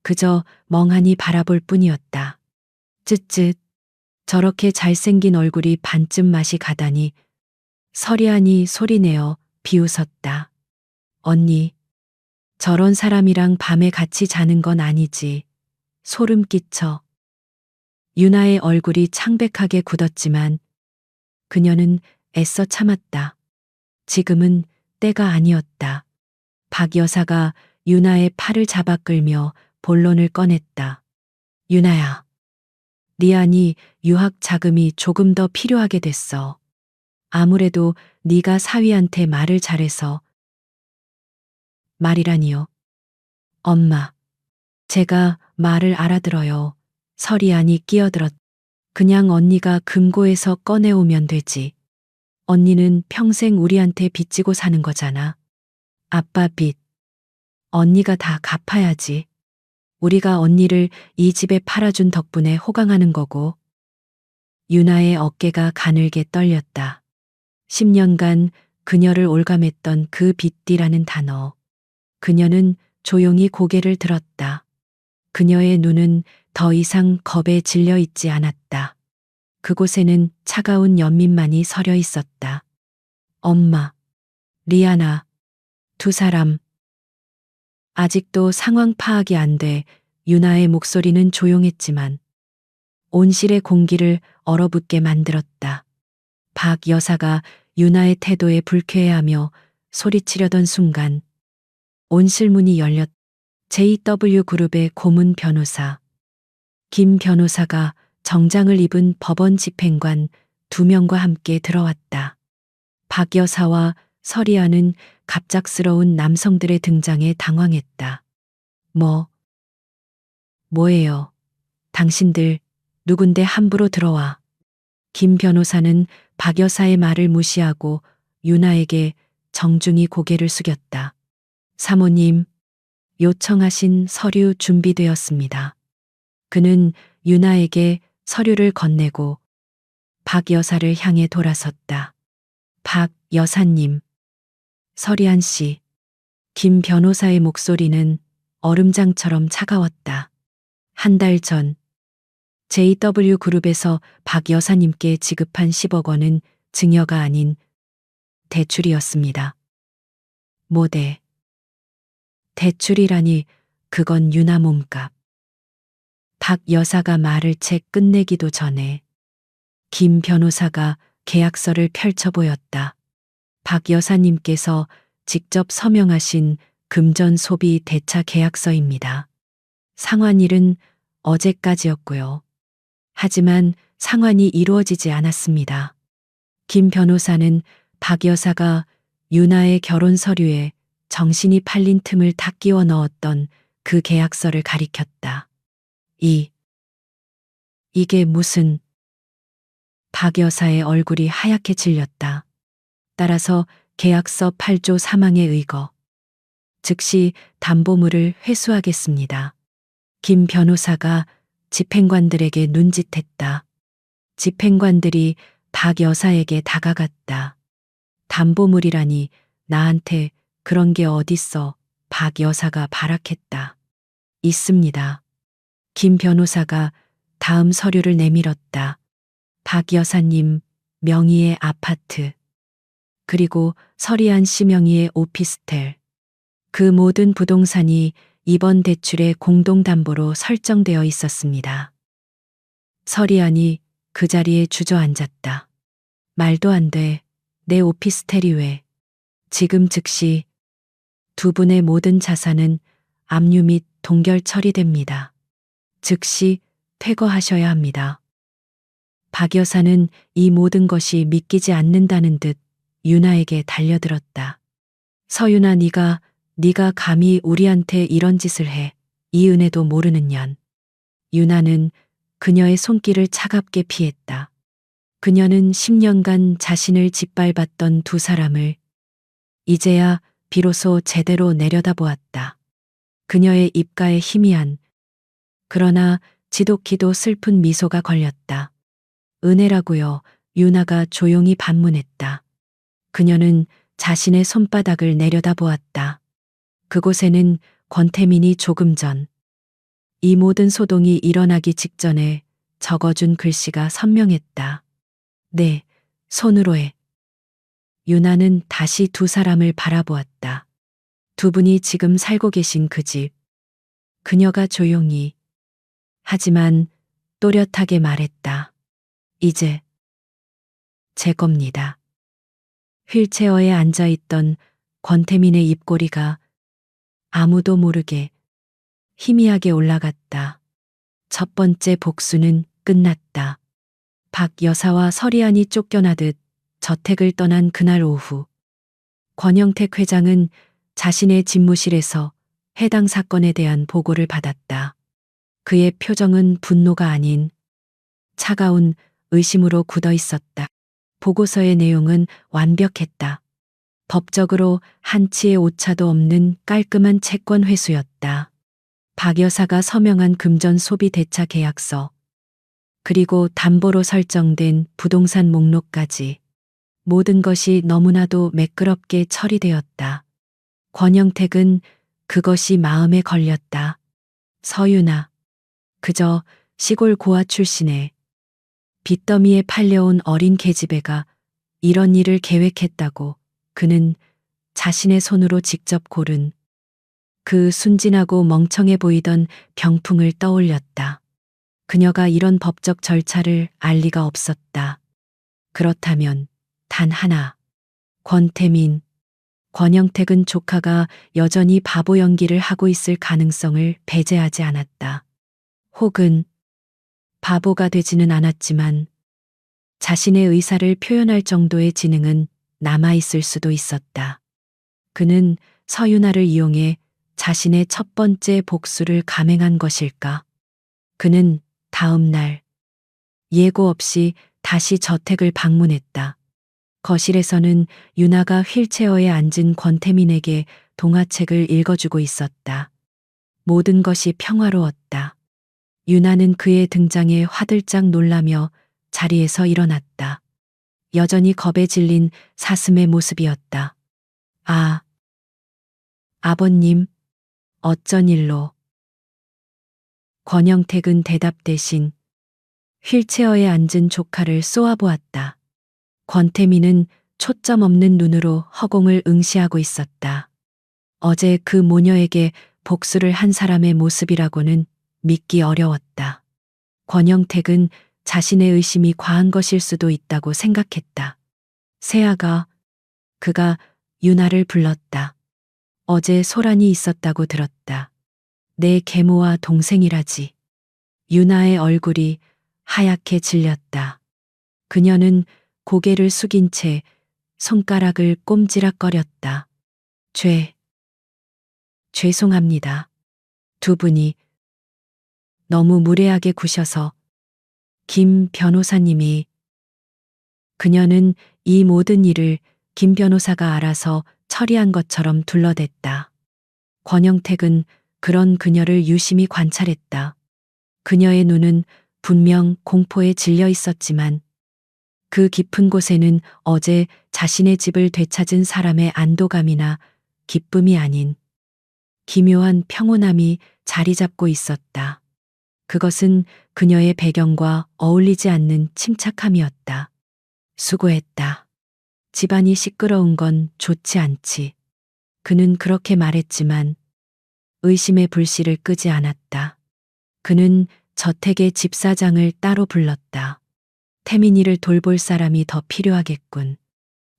그저 멍하니 바라볼 뿐이었다. 쯧쯧, 저렇게 잘생긴 얼굴이 반쯤 맛이 가다니. 서리안이 소리내어 비웃었다. 언니, 저런 사람이랑 밤에 같이 자는 건 아니지. 소름 끼쳐. 유나의 얼굴이 창백하게 굳었지만 그녀는 애써 참았다. 지금은 때가 아니었다. 박 여사가 유나의 팔을 잡아 끌며 본론을 꺼냈다. 유나야, 리안이 유학 자금이 조금 더 필요하게 됐어. 아무래도 네가 사위한테 말을 잘해서. 말이라니요. 엄마, 제가 말을 알아들어요. 서리안이 끼어들었. 그냥 언니가 금고에서 꺼내오면 되지. 언니는 평생 우리한테 빚지고 사는 거잖아. 아빠 빚. 언니가 다 갚아야지. 우리가 언니를 이 집에 팔아준 덕분에 호강하는 거고. 유나의 어깨가 가늘게 떨렸다. 10년간 그녀를 올감했던 그 빚디라는 단어. 그녀는 조용히 고개를 들었다. 그녀의 눈은 더 이상 겁에 질려 있지 않았다. 그곳에는 차가운 연민만이 서려 있었다. 엄마, 리아나, 두 사람. 아직도 상황 파악이 안 돼 유나의 목소리는 조용했지만 온실의 공기를 얼어붙게 만들었다. 박 여사가 유나의 태도에 불쾌해하며 소리치려던 순간 온실 문이 열렸. JW그룹의 고문 변호사 김 변호사가 정장을 입은 법원 집행관 2명과 함께 들어왔다. 박 여사와 서리아는 갑작스러운 남성들의 등장에 당황했다. 뭐예요? 당신들 누군데 함부로 들어와. 김 변호사는 박 여사의 말을 무시하고 유나에게 정중히 고개를 숙였다. 사모님, 요청하신 서류 준비되었습니다. 그는 유나에게 서류를 건네고 박 여사를 향해 돌아섰다. 박 여사님. 서리안 씨. 김 변호사의 목소리는 얼음장처럼 차가웠다. 한 달 전 JW그룹에서 박 여사님께 지급한 10억 원은 증여가 아닌 대출이었습니다. 대출이라니 그건 유나 몸값. 박 여사가 말을 채 끝내기도 전에 김 변호사가 계약서를 펼쳐 보였다. 박 여사님께서 직접 서명하신 금전 소비 대차 계약서입니다. 상환일은 어제까지였고요. 하지만 상환이 이루어지지 않았습니다. 김 변호사는 박 여사가 유나의 결혼 서류에 정신이 팔린 틈을 다 끼워 넣었던 그 계약서를 가리켰다. 이게 무슨. 박 여사의 얼굴이 하얗게 질렸다. 따라서 계약서 8조 사망에 의거 즉시 담보물을 회수하겠습니다. 김 변호사가 집행관들에게 눈짓했다. 집행관들이 박 여사에게 다가갔다. 담보물이라니 나한테 그런 게 어딨어. 박 여사가 발악했다. 있습니다. 김 변호사가 다음 서류를 내밀었다. 박 여사님 명의의 아파트, 그리고 서리안 씨 명의의 오피스텔. 그 모든 부동산이 이번 대출의 공동담보로 설정되어 있었습니다. 서리안이 그 자리에 주저앉았다. 말도 안 돼. 내 오피스텔이 왜. 지금 즉시 두 분의 모든 자산은 압류 및 동결 처리됩니다. 즉시 퇴거하셔야 합니다. 박 여사는 이 모든 것이 믿기지 않는다는 듯 유나에게 달려들었다. 서유나, 네가 감히 우리한테 이런 짓을 해. 이 은혜도 모르는 년. 유나는 그녀의 손길을 차갑게 피했다. 그녀는 10년간 자신을 짓밟았던 두 사람을 이제야 비로소 제대로 내려다보았다. 그녀의 입가에 희미한 그러나 지독히도 슬픈 미소가 걸렸다. 은혜라고요. 유나가 조용히 반문했다. 그녀는 자신의 손바닥을 내려다보았다. 그곳에는 권태민이 조금 전 이 모든 소동이 일어나기 직전에 적어준 글씨가 선명했다. 네, 손으로 해. 유나는 다시 두 사람을 바라보았다. 두 분이 지금 살고 계신 그 집. 그녀가 조용히 하지만 또렷하게 말했다. 이제 제 겁니다. 휠체어에 앉아있던 권태민의 입꼬리가 아무도 모르게 희미하게 올라갔다. 첫 번째 복수는 끝났다. 박 여사와 서리안이 쫓겨나듯 저택을 떠난 그날 오후, 권영택 회장은 자신의 집무실에서 해당 사건에 대한 보고를 받았다. 그의 표정은 분노가 아닌 차가운 의심으로 굳어 있었다. 보고서의 내용은 완벽했다. 법적으로 한치의 오차도 없는 깔끔한 채권 회수였다. 박 여사가 서명한 금전 소비 대차 계약서, 그리고 담보로 설정된 부동산 목록까지 모든 것이 너무나도 매끄럽게 처리되었다. 권영택은 그것이 마음에 걸렸다. 서윤아, 그저 시골 고아 출신의 빚더미에 팔려온 어린 계집애가 이런 일을 계획했다고 그는 자신의 손으로 직접 고른 그 순진하고 멍청해 보이던 병풍을 떠올렸다. 그녀가 이런 법적 절차를 알 리가 없었다. 그렇다면 단 하나, 권태민, 권영택은 조카가 여전히 바보 연기를 하고 있을 가능성을 배제하지 않았다. 혹은 바보가 되지는 않았지만 자신의 의사를 표현할 정도의 지능은 남아있을 수도 있었다. 그는 서윤아를 이용해 자신의 첫 번째 복수를 감행한 것일까? 그는 다음 날 예고 없이 다시 저택을 방문했다. 거실에서는 윤아가 휠체어에 앉은 권태민에게 동화책을 읽어주고 있었다. 모든 것이 평화로웠다. 윤아는 그의 등장에 화들짝 놀라며 자리에서 일어났다. 여전히 겁에 질린 사슴의 모습이었다. 아, 아버님, 어쩐 일로? 권영택은 대답 대신 휠체어에 앉은 조카를 쏘아보았다. 권태민은 초점 없는 눈으로 허공을 응시하고 있었다. 어제 그 모녀에게 복수를 한 사람의 모습이라고는 믿기 어려웠다. 권영택은 자신의 의심이 과한 것일 수도 있다고 생각했다. 세아가, 그가 윤아를 불렀다. 어제 소란이 있었다고 들었다. 내 계모와 동생이라지. 윤아의 얼굴이 하얗게 질렸다. 그녀는 고개를 숙인 채 손가락을 꼼지락거렸다. 죄송합니다. 두 분이 너무 무례하게 구셔서 김 변호사님이. 그녀는 이 모든 일을 김 변호사가 알아서 처리한 것처럼 둘러댔다. 권영택은 그런 그녀를 유심히 관찰했다. 그녀의 눈은 분명 공포에 질려 있었지만 그 깊은 곳에는 어제 자신의 집을 되찾은 사람의 안도감이나 기쁨이 아닌 기묘한 평온함이 자리 잡고 있었다. 그것은 그녀의 배경과 어울리지 않는 침착함이었다. 수고했다. 집안이 시끄러운 건 좋지 않지. 그는 그렇게 말했지만 의심의 불씨를 끄지 않았다. 그는 저택의 집사장을 따로 불렀다. 태민이를 돌볼 사람이 더 필요하겠군.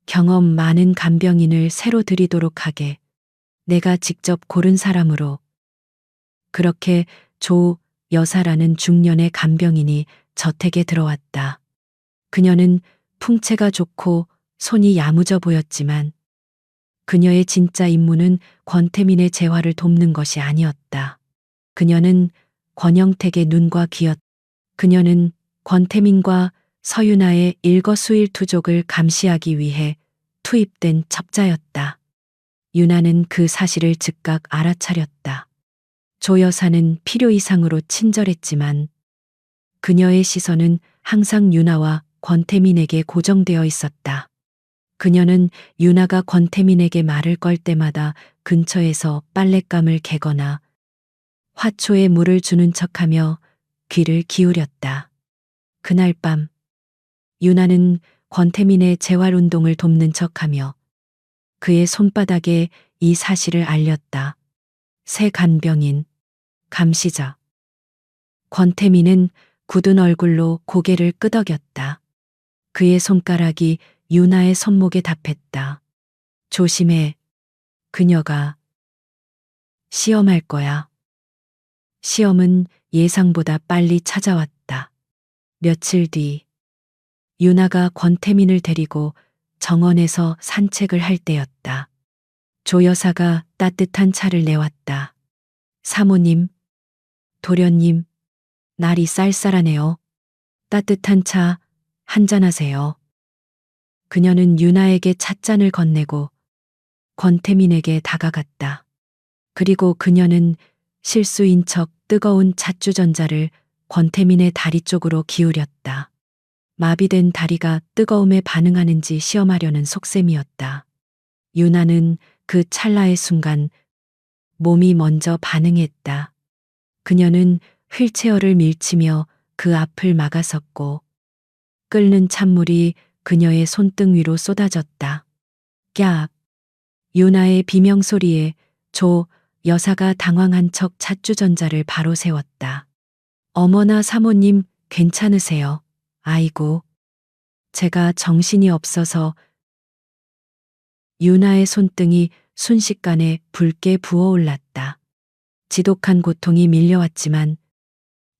경험 많은 간병인을 새로 들이도록 하게. 내가 직접 고른 사람으로. 그렇게 조 여사라는 중년의 간병인이 저택에 들어왔다. 그녀는 풍채가 좋고 손이 야무져 보였지만 그녀의 진짜 임무는 권태민의 재활을 돕는 것이 아니었다. 그녀는 권영택의 눈과 귀였다. 그녀는 권태민과 서윤아의 일거수일투족을 감시하기 위해 투입된 첩자였다. 윤아는 그 사실을 즉각 알아차렸다. 조 여사는 필요 이상으로 친절했지만 그녀의 시선은 항상 윤아와 권태민에게 고정되어 있었다. 그녀는 윤아가 권태민에게 말을 걸 때마다 근처에서 빨랫감을 개거나 화초에 물을 주는 척하며 귀를 기울였다. 그날 밤 윤아는 권태민의 재활운동을 돕는 척하며 그의 손바닥에 이 사실을 알렸다. 새 간병인, 감시자. 권태민은 굳은 얼굴로 고개를 끄덕였다. 그의 손가락이 윤아의 손목에 닿했다. 조심해. 그녀가 시험할 거야. 시험은 예상보다 빨리 찾아왔다. 며칠 뒤 윤아가 권태민을 데리고 정원에서 산책을 할 때였다. 조 여사가 따뜻한 차를 내왔다. 사모님, 도련님, 날이 쌀쌀하네요. 따뜻한 차 한잔하세요. 그녀는 유나에게 찻잔을 건네고 권태민에게 다가갔다. 그리고 그녀는 실수인 척 뜨거운 찻주전자를 권태민의 다리 쪽으로 기울였다. 마비된 다리가 뜨거움에 반응하는지 시험하려는 속셈이었다. 유나는 그 찰나의 순간 몸이 먼저 반응했다. 그녀는 휠체어를 밀치며 그 앞을 막아섰고 끓는 찬물이 그녀의 손등 위로 쏟아졌다. 깍! 유나의 비명소리에 조 여사가 당황한 척 찻주전자를 바로 세웠다. 어머나 사모님 괜찮으세요? 아이고. 제가 정신이 없어서. 유나의 손등이 순식간에 붉게 부어올랐다. 지독한 고통이 밀려왔지만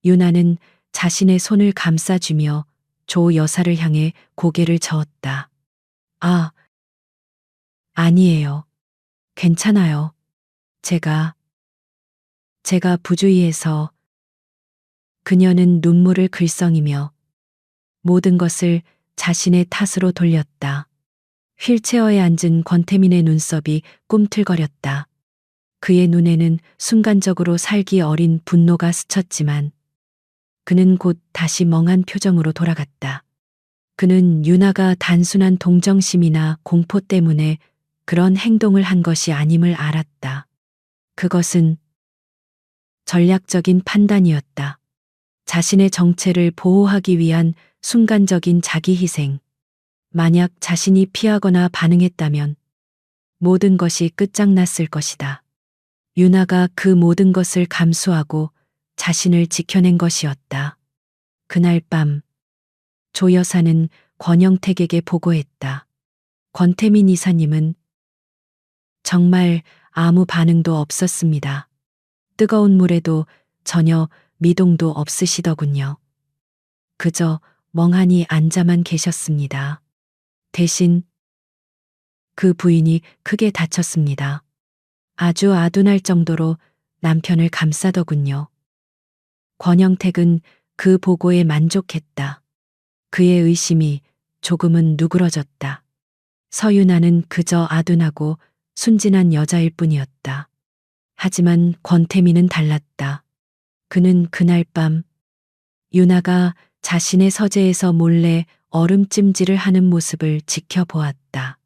유나는 자신의 손을 감싸주며 조 여사를 향해 고개를 저었다. 아, 아니에요. 괜찮아요. 제가 부주의해서. 그녀는 눈물을 글썽이며 모든 것을 자신의 탓으로 돌렸다. 휠체어에 앉은 권태민의 눈썹이 꿈틀거렸다. 그의 눈에는 순간적으로 살기 어린 분노가 스쳤지만 그는 곧 다시 멍한 표정으로 돌아갔다. 그는 유나가 단순한 동정심이나 공포 때문에 그런 행동을 한 것이 아님을 알았다. 그것은 전략적인 판단이었다. 자신의 정체를 보호하기 위한 순간적인 자기 희생. 만약 자신이 피하거나 반응했다면 모든 것이 끝장났을 것이다. 유나가 그 모든 것을 감수하고 자신을 지켜낸 것이었다. 그날 밤 조 여사는 권영택에게 보고했다. 권태민 이사님은 정말 아무 반응도 없었습니다. 뜨거운 물에도 전혀 미동도 없으시더군요. 그저 멍하니 앉아만 계셨습니다. 대신 그 부인이 크게 다쳤습니다. 아주 아둔할 정도로 남편을 감싸더군요. 권영택은 그 보고에 만족했다. 그의 의심이 조금은 누그러졌다. 서유나는 그저 아둔하고 순진한 여자일 뿐이었다. 하지만 권태민은 달랐다. 그는 그날 밤 유나가 자신의 서재에서 몰래 얼음찜질을 하는 모습을 지켜보았다.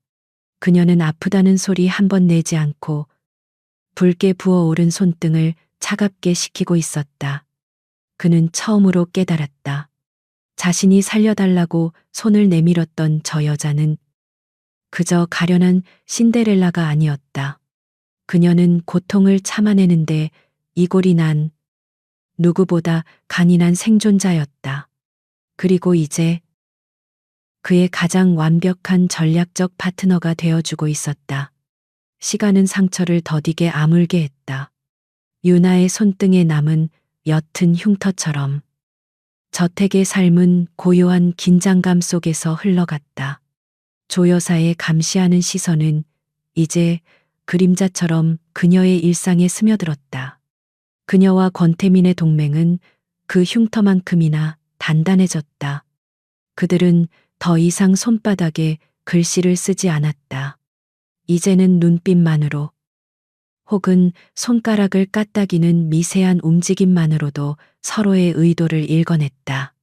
그녀는 아프다는 소리 한 번 내지 않고 붉게 부어오른 손등을 차갑게 식히고 있었다. 그는 처음으로 깨달았다. 자신이 살려달라고 손을 내밀었던 저 여자는 그저 가련한 신데렐라가 아니었다. 그녀는 고통을 참아내는데 이골이 난 누구보다 강인한 생존자였다. 그리고 이제 그의 가장 완벽한 전략적 파트너가 되어주고 있었다. 시간은 상처를 더디게 아물게 했다. 유나의 손등에 남은 옅은 흉터처럼 저택의 삶은 고요한 긴장감 속에서 흘러갔다. 조 여사의 감시하는 시선은 이제 그림자처럼 그녀의 일상에 스며들었다. 그녀와 권태민의 동맹은 그 흉터만큼이나 단단해졌다. 그들은 더 이상 손바닥에 글씨를 쓰지 않았다. 이제는 눈빛만으로 혹은 손가락을 까딱이는 미세한 움직임만으로도 서로의 의도를 읽어냈다.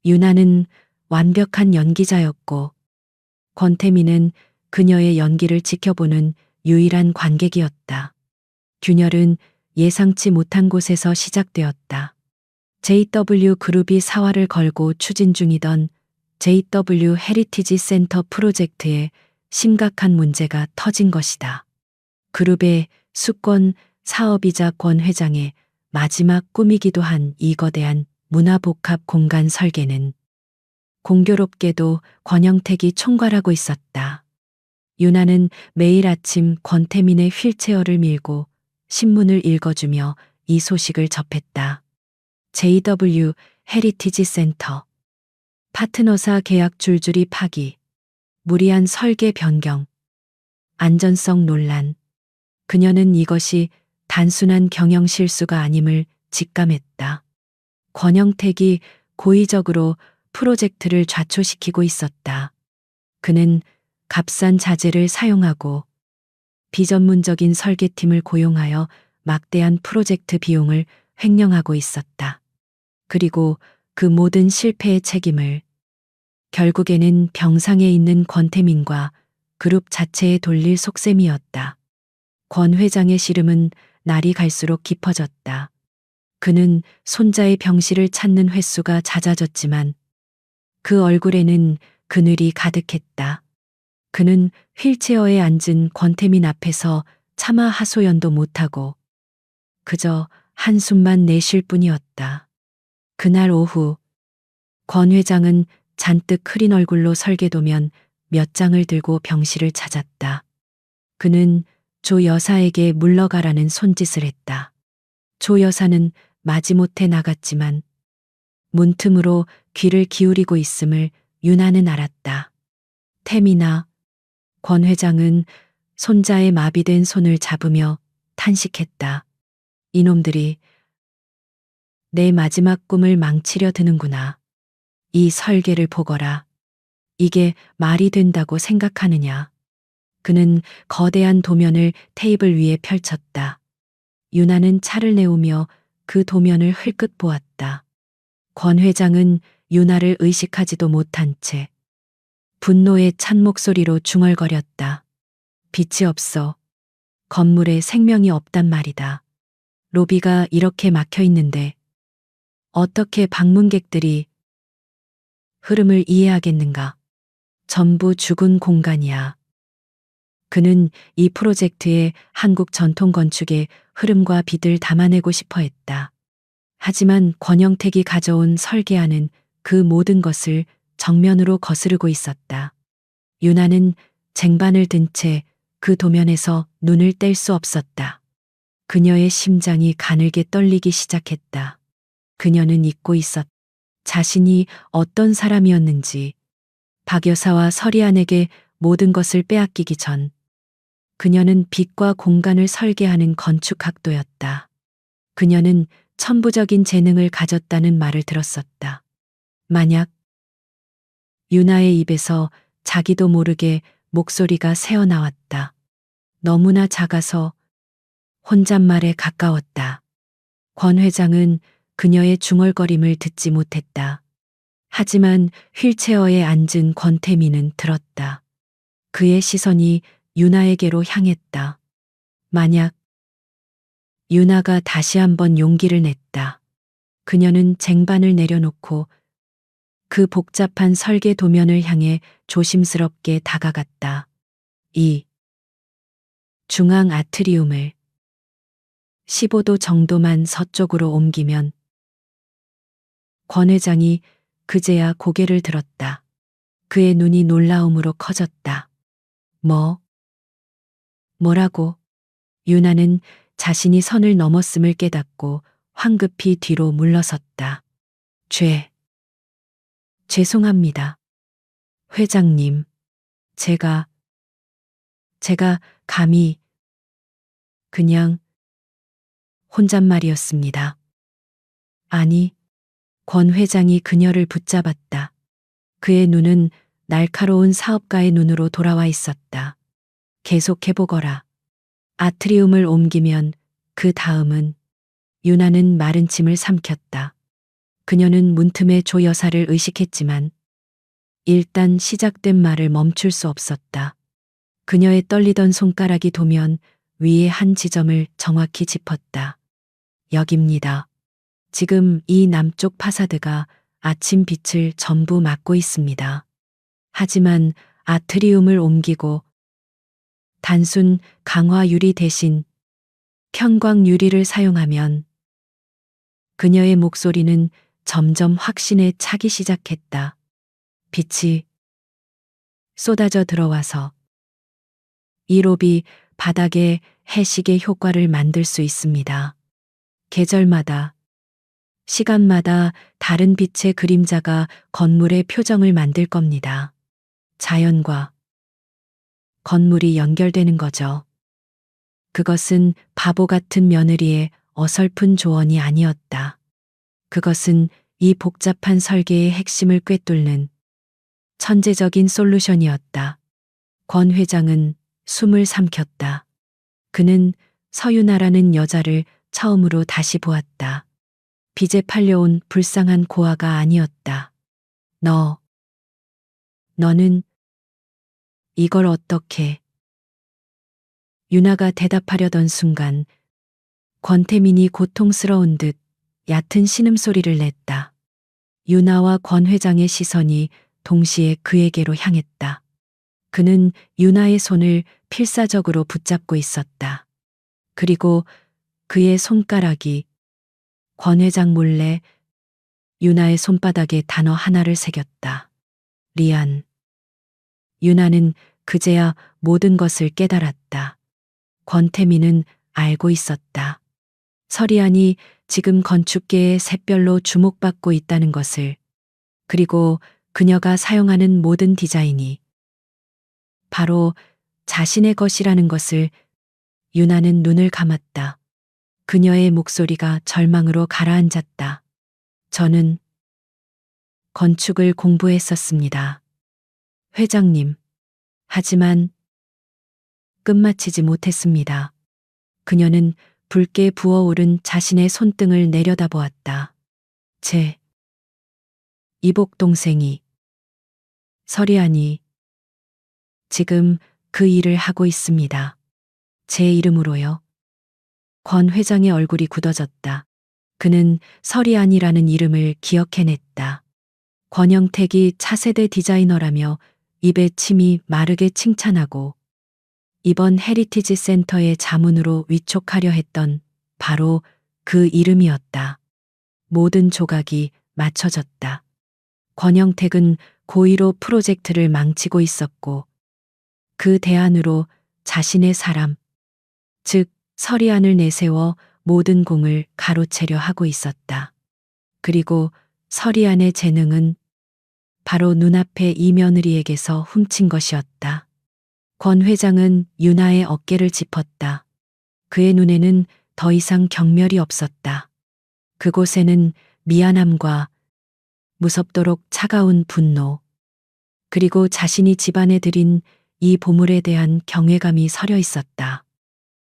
유나는 완벽한 연기자였고 권태민은 그녀의 연기를 지켜보는 유일한 관객이었다. 균열은 예상치 못한 곳에서 시작되었다. JW 그룹이 사활을 걸고 추진 중이던 JW 헤리티지 센터 프로젝트에 심각한 문제가 터진 것이다. 그룹의 수권 사업이자 권 회장의 마지막 꿈이기도 한 이 거대한 문화복합 공간 설계는 공교롭게도 권영택이 총괄하고 있었다. 유나는 매일 아침 권태민의 휠체어를 밀고 신문을 읽어주며 이 소식을 접했다. JW 헤리티지 센터. 파트너사 계약 줄줄이 파기. 무리한 설계 변경. 안전성 논란. 그녀는 이것이 단순한 경영 실수가 아님을 직감했다. 권영택이 고의적으로 프로젝트를 좌초시키고 있었다. 그는 값싼 자재를 사용하고 비전문적인 설계팀을 고용하여 막대한 프로젝트 비용을 횡령하고 있었다. 그리고 그 모든 실패의 책임을 결국에는 병상에 있는 권태민과 그룹 자체에 돌릴 속셈이었다. 권 회장의 시름은 날이 갈수록 깊어졌다. 그는 손자의 병실을 찾는 횟수가 잦아졌지만 그 얼굴에는 그늘이 가득했다. 그는 휠체어에 앉은 권태민 앞에서 차마 하소연도 못하고 그저 한숨만 내쉴 뿐이었다. 그날 오후 권 회장은 잔뜩 흐린 얼굴로 설계도면 몇 장을 들고 병실을 찾았다. 그는 조 여사에게 물러가라는 손짓을 했다. 조 여사는 마지못해 나갔지만 문틈으로 귀를 기울이고 있음을 유나는 알았다. 태민아, 권 회장은 손자의 마비된 손을 잡으며 탄식했다. 이놈들이 내 마지막 꿈을 망치려 드는구나. 이 설계를 보거라. 이게 말이 된다고 생각하느냐. 그는 거대한 도면을 테이블 위에 펼쳤다. 유나는 차를 내오며 그 도면을 흘끗 보았다. 권 회장은 유나를 의식하지도 못한 채 분노에 찬 목소리로 중얼거렸다. 빛이 없어. 건물에 생명이 없단 말이다. 로비가 이렇게 막혀 있는데 어떻게 방문객들이 흐름을 이해하겠는가? 전부 죽은 공간이야. 그는 이 프로젝트에 한국 전통 건축의 흐름과 빛을 담아내고 싶어 했다. 하지만 권영택이 가져온 설계안은 그 모든 것을 정면으로 거스르고 있었다. 유나는 쟁반을 든 채 그 도면에서 눈을 뗄 수 없었다. 그녀의 심장이 가늘게 떨리기 시작했다. 그녀는 잊고 있었다. 자신이 어떤 사람이었는지, 박 여사와 서리안에게 모든 것을 빼앗기기 전 그녀는 빛과 공간을 설계하는 건축학도였다. 그녀는 천부적인 재능을 가졌다는 말을 들었었다. 만약 유나의 입에서 자기도 모르게 목소리가 새어나왔다. 너무나 작아서 혼잣말에 가까웠다. 권 회장은 그녀의 중얼거림을 듣지 못했다. 하지만 휠체어에 앉은 권태민은 들었다. 그의 시선이 유나에게로 향했다. 만약 유나가 다시 한번 용기를 냈다. 그녀는 쟁반을 내려놓고 그 복잡한 설계 도면을 향해 조심스럽게 다가갔다. 이 중앙 아트리움을 15도 정도만 서쪽으로 옮기면 권 회장이 그제야 고개를 들었다. 그의 눈이 놀라움으로 커졌다. 뭐라고? 유나는 자신이 선을 넘었음을 깨닫고 황급히 뒤로 물러섰다. 죄송합니다. 회장님, 제가 감히 그냥 혼잣말이었습니다. 아니, 권 회장이 그녀를 붙잡았다. 그의 눈은 날카로운 사업가의 눈으로 돌아와 있었다. 계속해보거라. 아트리움을 옮기면 그 다음은 유나는 마른 침을 삼켰다. 그녀는 문틈에 조 여사를 의식했지만 일단 시작된 말을 멈출 수 없었다. 그녀의 떨리던 손가락이 도면 위의 한 지점을 정확히 짚었다. 여깁니다. 지금 이 남쪽 파사드가 아침 빛을 전부 막고 있습니다. 하지만 아트리움을 옮기고 단순 강화 유리 대신 편광 유리를 사용하면 그녀의 목소리는 점점 확신에 차기 시작했다. 빛이 쏟아져 들어와서 이 롭이 바닥에 해식의 효과를 만들 수 있습니다. 계절마다, 시간마다 다른 빛의 그림자가 건물의 표정을 만들 겁니다. 자연과 건물이 연결되는 거죠. 그것은 바보 같은 며느리의 어설픈 조언이 아니었다. 그것은 이 복잡한 설계의 핵심을 꿰뚫는 천재적인 솔루션이었다. 권 회장은 숨을 삼켰다. 그는 서유나라는 여자를 처음으로 다시 보았다. 빚에 팔려온 불쌍한 고아가 아니었다. 너는 이걸 어떻게? 유나가 대답하려던 순간 권태민이 고통스러운 듯 얕은 신음소리를 냈다. 유나와 권 회장의 시선이 동시에 그에게로 향했다. 그는 유나의 손을 필사적으로 붙잡고 있었다. 그리고 그의 손가락이 권 회장 몰래 유나의 손바닥에 단어 하나를 새겼다. 리안. 유나는 그제야 모든 것을 깨달았다. 권태민은 알고 있었다. 서리안이 지금 건축계의 샛별로 주목받고 있다는 것을, 그리고 그녀가 사용하는 모든 디자인이 바로 자신의 것이라는 것을. 유나는 눈을 감았다. 그녀의 목소리가 절망으로 가라앉았다. 저는 건축을 공부했었습니다. 회장님. 하지만 끝마치지 못했습니다. 그녀는 붉게 부어오른 자신의 손등을 내려다보았다. 제 이복 동생이, 서리안이 지금 그 일을 하고 있습니다. 제 이름으로요. 권 회장의 얼굴이 굳어졌다. 그는 서리안이라는 이름을 기억해냈다. 권영택이 차세대 디자이너라며 입에 침이 마르게 칭찬하고 이번 헤리티지 센터의 자문으로 위촉하려 했던 바로 그 이름이었다. 모든 조각이 맞춰졌다. 권영택은 고의로 프로젝트를 망치고 있었고 그 대안으로 자신의 사람, 즉 서리안을 내세워 모든 공을 가로채려 하고 있었다. 그리고 서리안의 재능은 바로 눈앞의 이 며느리에게서 훔친 것이었다. 권 회장은 유나의 어깨를 짚었다. 그의 눈에는 더 이상 경멸이 없었다. 그곳에는 미안함과 무섭도록 차가운 분노, 그리고 자신이 집안에 들인 이 보물에 대한 경외감이 서려 있었다.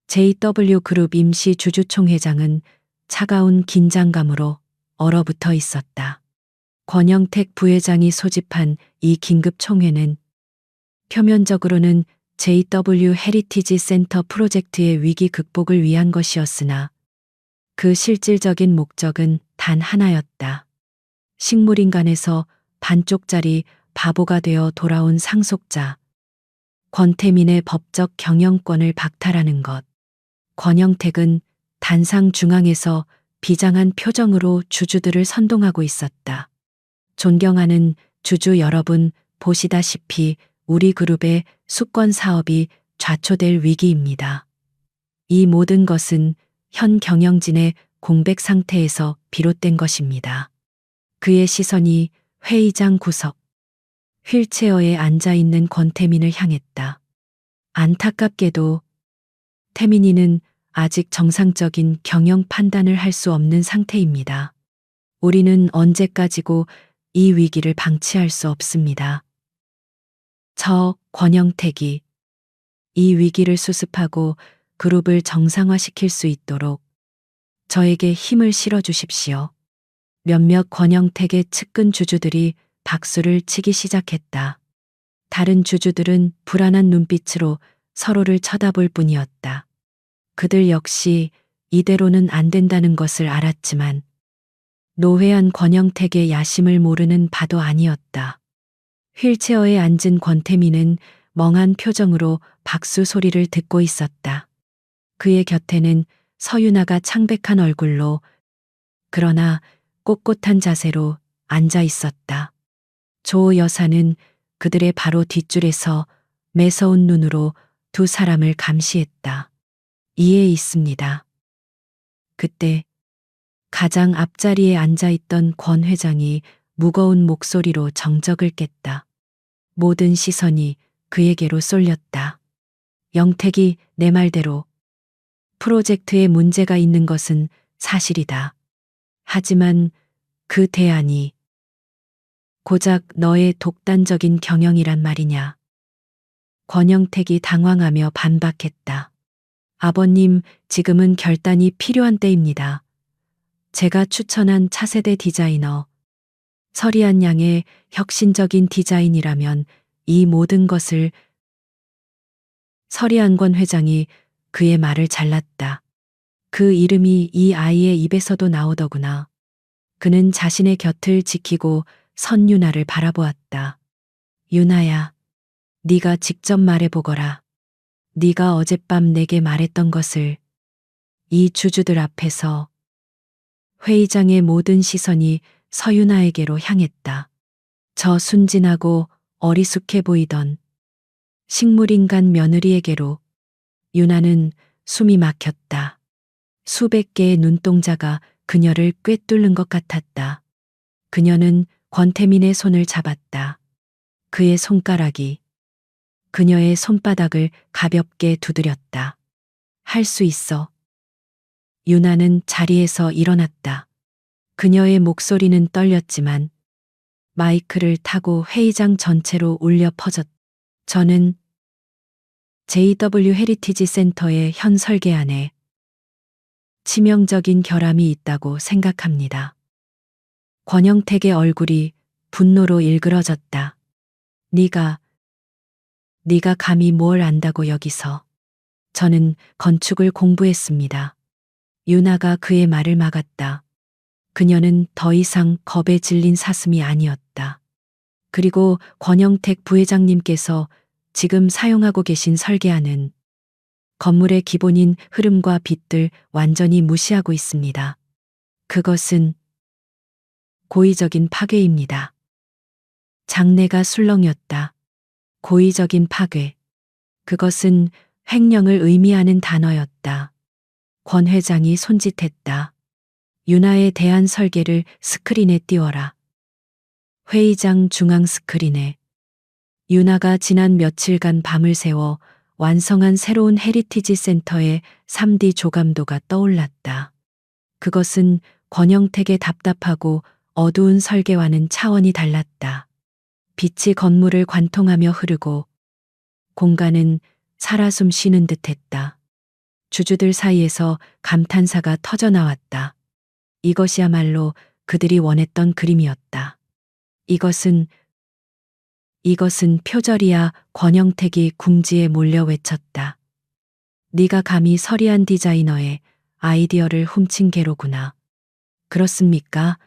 JW 그룹 임시 주주총회장은 차가운 긴장감으로 얼어붙어 있었다. 권영택 부회장이 소집한 이 긴급 총회는 표면적으로는 JW 헤리티지 센터 프로젝트의 위기 극복을 위한 것이었으나 그 실질적인 목적은 단 하나였다. 식물인간에서 반쪽짜리 바보가 되어 돌아온 상속자 권태민의 법적 경영권을 박탈하는 것. 권영택은 단상 중앙에서 비장한 표정으로 주주들을 선동하고 있었다. 존경하는 주주 여러분, 보시다시피 우리 그룹의 수권 사업이 좌초될 위기입니다. 이 모든 것은 현 경영진의 공백 상태에서 비롯된 것입니다. 그의 시선이 회의장 구석, 휠체어에 앉아 있는 권태민을 향했다. 안타깝게도 태민이는 아직 정상적인 경영 판단을 할 수 없는 상태입니다. 우리는 언제까지고 이 위기를 방치할 수 없습니다. 저 권영택이 이 위기를 수습하고 그룹을 정상화시킬 수 있도록 저에게 힘을 실어 주십시오. 몇몇 권영택의 측근 주주들이 박수를 치기 시작했다. 다른 주주들은 불안한 눈빛으로 서로를 쳐다볼 뿐이었다. 그들 역시 이대로는 안 된다는 것을 알았지만 노회한 권영택의 야심을 모르는 바도 아니었다. 휠체어에 앉은 권태민은 멍한 표정으로 박수 소리를 듣고 있었다. 그의 곁에는 서유나가 창백한 얼굴로 그러나 꼿꼿한 자세로 앉아 있었다. 조 여사는 그들의 바로 뒷줄에서 매서운 눈으로 두 사람을 감시했다. 이에 있습니다. 그때 가장 앞자리에 앉아 있던 권 회장이 무거운 목소리로 정적을 깼다. 모든 시선이 그에게로 쏠렸다. 영택이 내 말대로 프로젝트에 문제가 있는 것은 사실이다. 하지만 그 대안이 고작 너의 독단적인 경영이란 말이냐. 권영택이 당황하며 반박했다. 아버님, 지금은 결단이 필요한 때입니다. 제가 추천한 차세대 디자이너 서리안 양의 혁신적인 디자인이라면 이 모든 것을 서리안권 회장이 그의 말을 잘랐다. 그 이름이 이 아이의 입에서도 나오더구나. 그는 자신의 곁을 지키고 선 유나를 바라보았다. 유나야, 네가 직접 말해보거라. 네가 어젯밤 내게 말했던 것을. 이 주주들 앞에서 회의장의 모든 시선이 서유나에게로 향했다. 저 순진하고 어리숙해 보이던 식물인간 며느리에게로. 유나는 숨이 막혔다. 수백 개의 눈동자가 그녀를 꿰뚫는 것 같았다. 그녀는 권태민의 손을 잡았다. 그의 손가락이 그녀의 손바닥을 가볍게 두드렸다. 할 수 있어. 유나는 자리에서 일어났다. 그녀의 목소리는 떨렸지만 마이크를 타고 회의장 전체로 울려 퍼졌다. 저는 JW 헤리티지 센터의 현 설계안에 치명적인 결함이 있다고 생각합니다. 권영택의 얼굴이 분노로 일그러졌다. 네가 감히 뭘 안다고 여기서. 저는 건축을 공부했습니다. 유나가 그의 말을 막았다. 그녀는 더 이상 겁에 질린 사슴이 아니었다. 그리고 권영택 부회장님께서 지금 사용하고 계신 설계안은 건물의 기본인 흐름과 빛들 완전히 무시하고 있습니다. 그것은 고의적인 파괴입니다. 장내가 술렁였다. 고의적인 파괴. 그것은 횡령을 의미하는 단어였다. 권 회장이 손짓했다. 유나에 대한 설계를 스크린에 띄워라. 회의장 중앙 스크린에 유나가 지난 며칠간 밤을 새워 완성한 새로운 헤리티지 센터의 3D 조감도가 떠올랐다. 그것은 권영택의 답답하고 어두운 설계와는 차원이 달랐다. 빛이 건물을 관통하며 흐르고 공간은 살아 숨 쉬는 듯했다. 주주들 사이에서 감탄사가 터져나왔다. 이것이야말로 그들이 원했던 그림이었다. 이것은 표절이야. 권영택이 궁지에 몰려 외쳤다. 네가 감히 서리안 디자이너의 아이디어를 훔친 개로구나. 그렇습니까?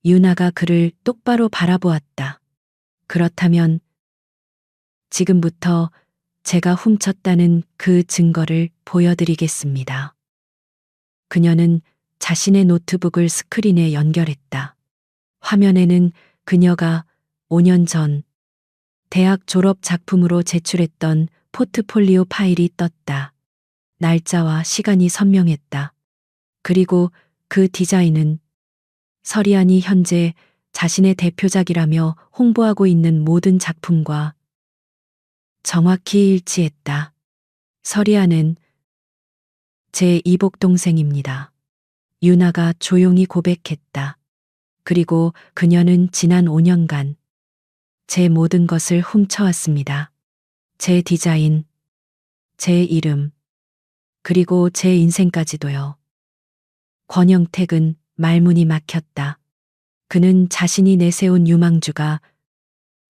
유나가 그를 똑바로 바라보았다. 그렇다면 지금부터 제가 훔쳤다는 그 증거를 보여드리겠습니다. 그녀는 자신의 노트북을 스크린에 연결했다. 화면에는 그녀가 5년 전 대학 졸업 작품으로 제출했던 포트폴리오 파일이 떴다. 날짜와 시간이 선명했다. 그리고 그 디자인은 서리안이 현재 자신의 대표작이라며 홍보하고 있는 모든 작품과 정확히 일치했다. 서리안은 제 이복 동생입니다. 유나가 조용히 고백했다. 그리고 그녀는 지난 5년간 제 모든 것을 훔쳐왔습니다. 제 디자인, 제 이름, 그리고 제 인생까지도요. 권영택은 말문이 막혔다. 그는 자신이 내세운 유망주가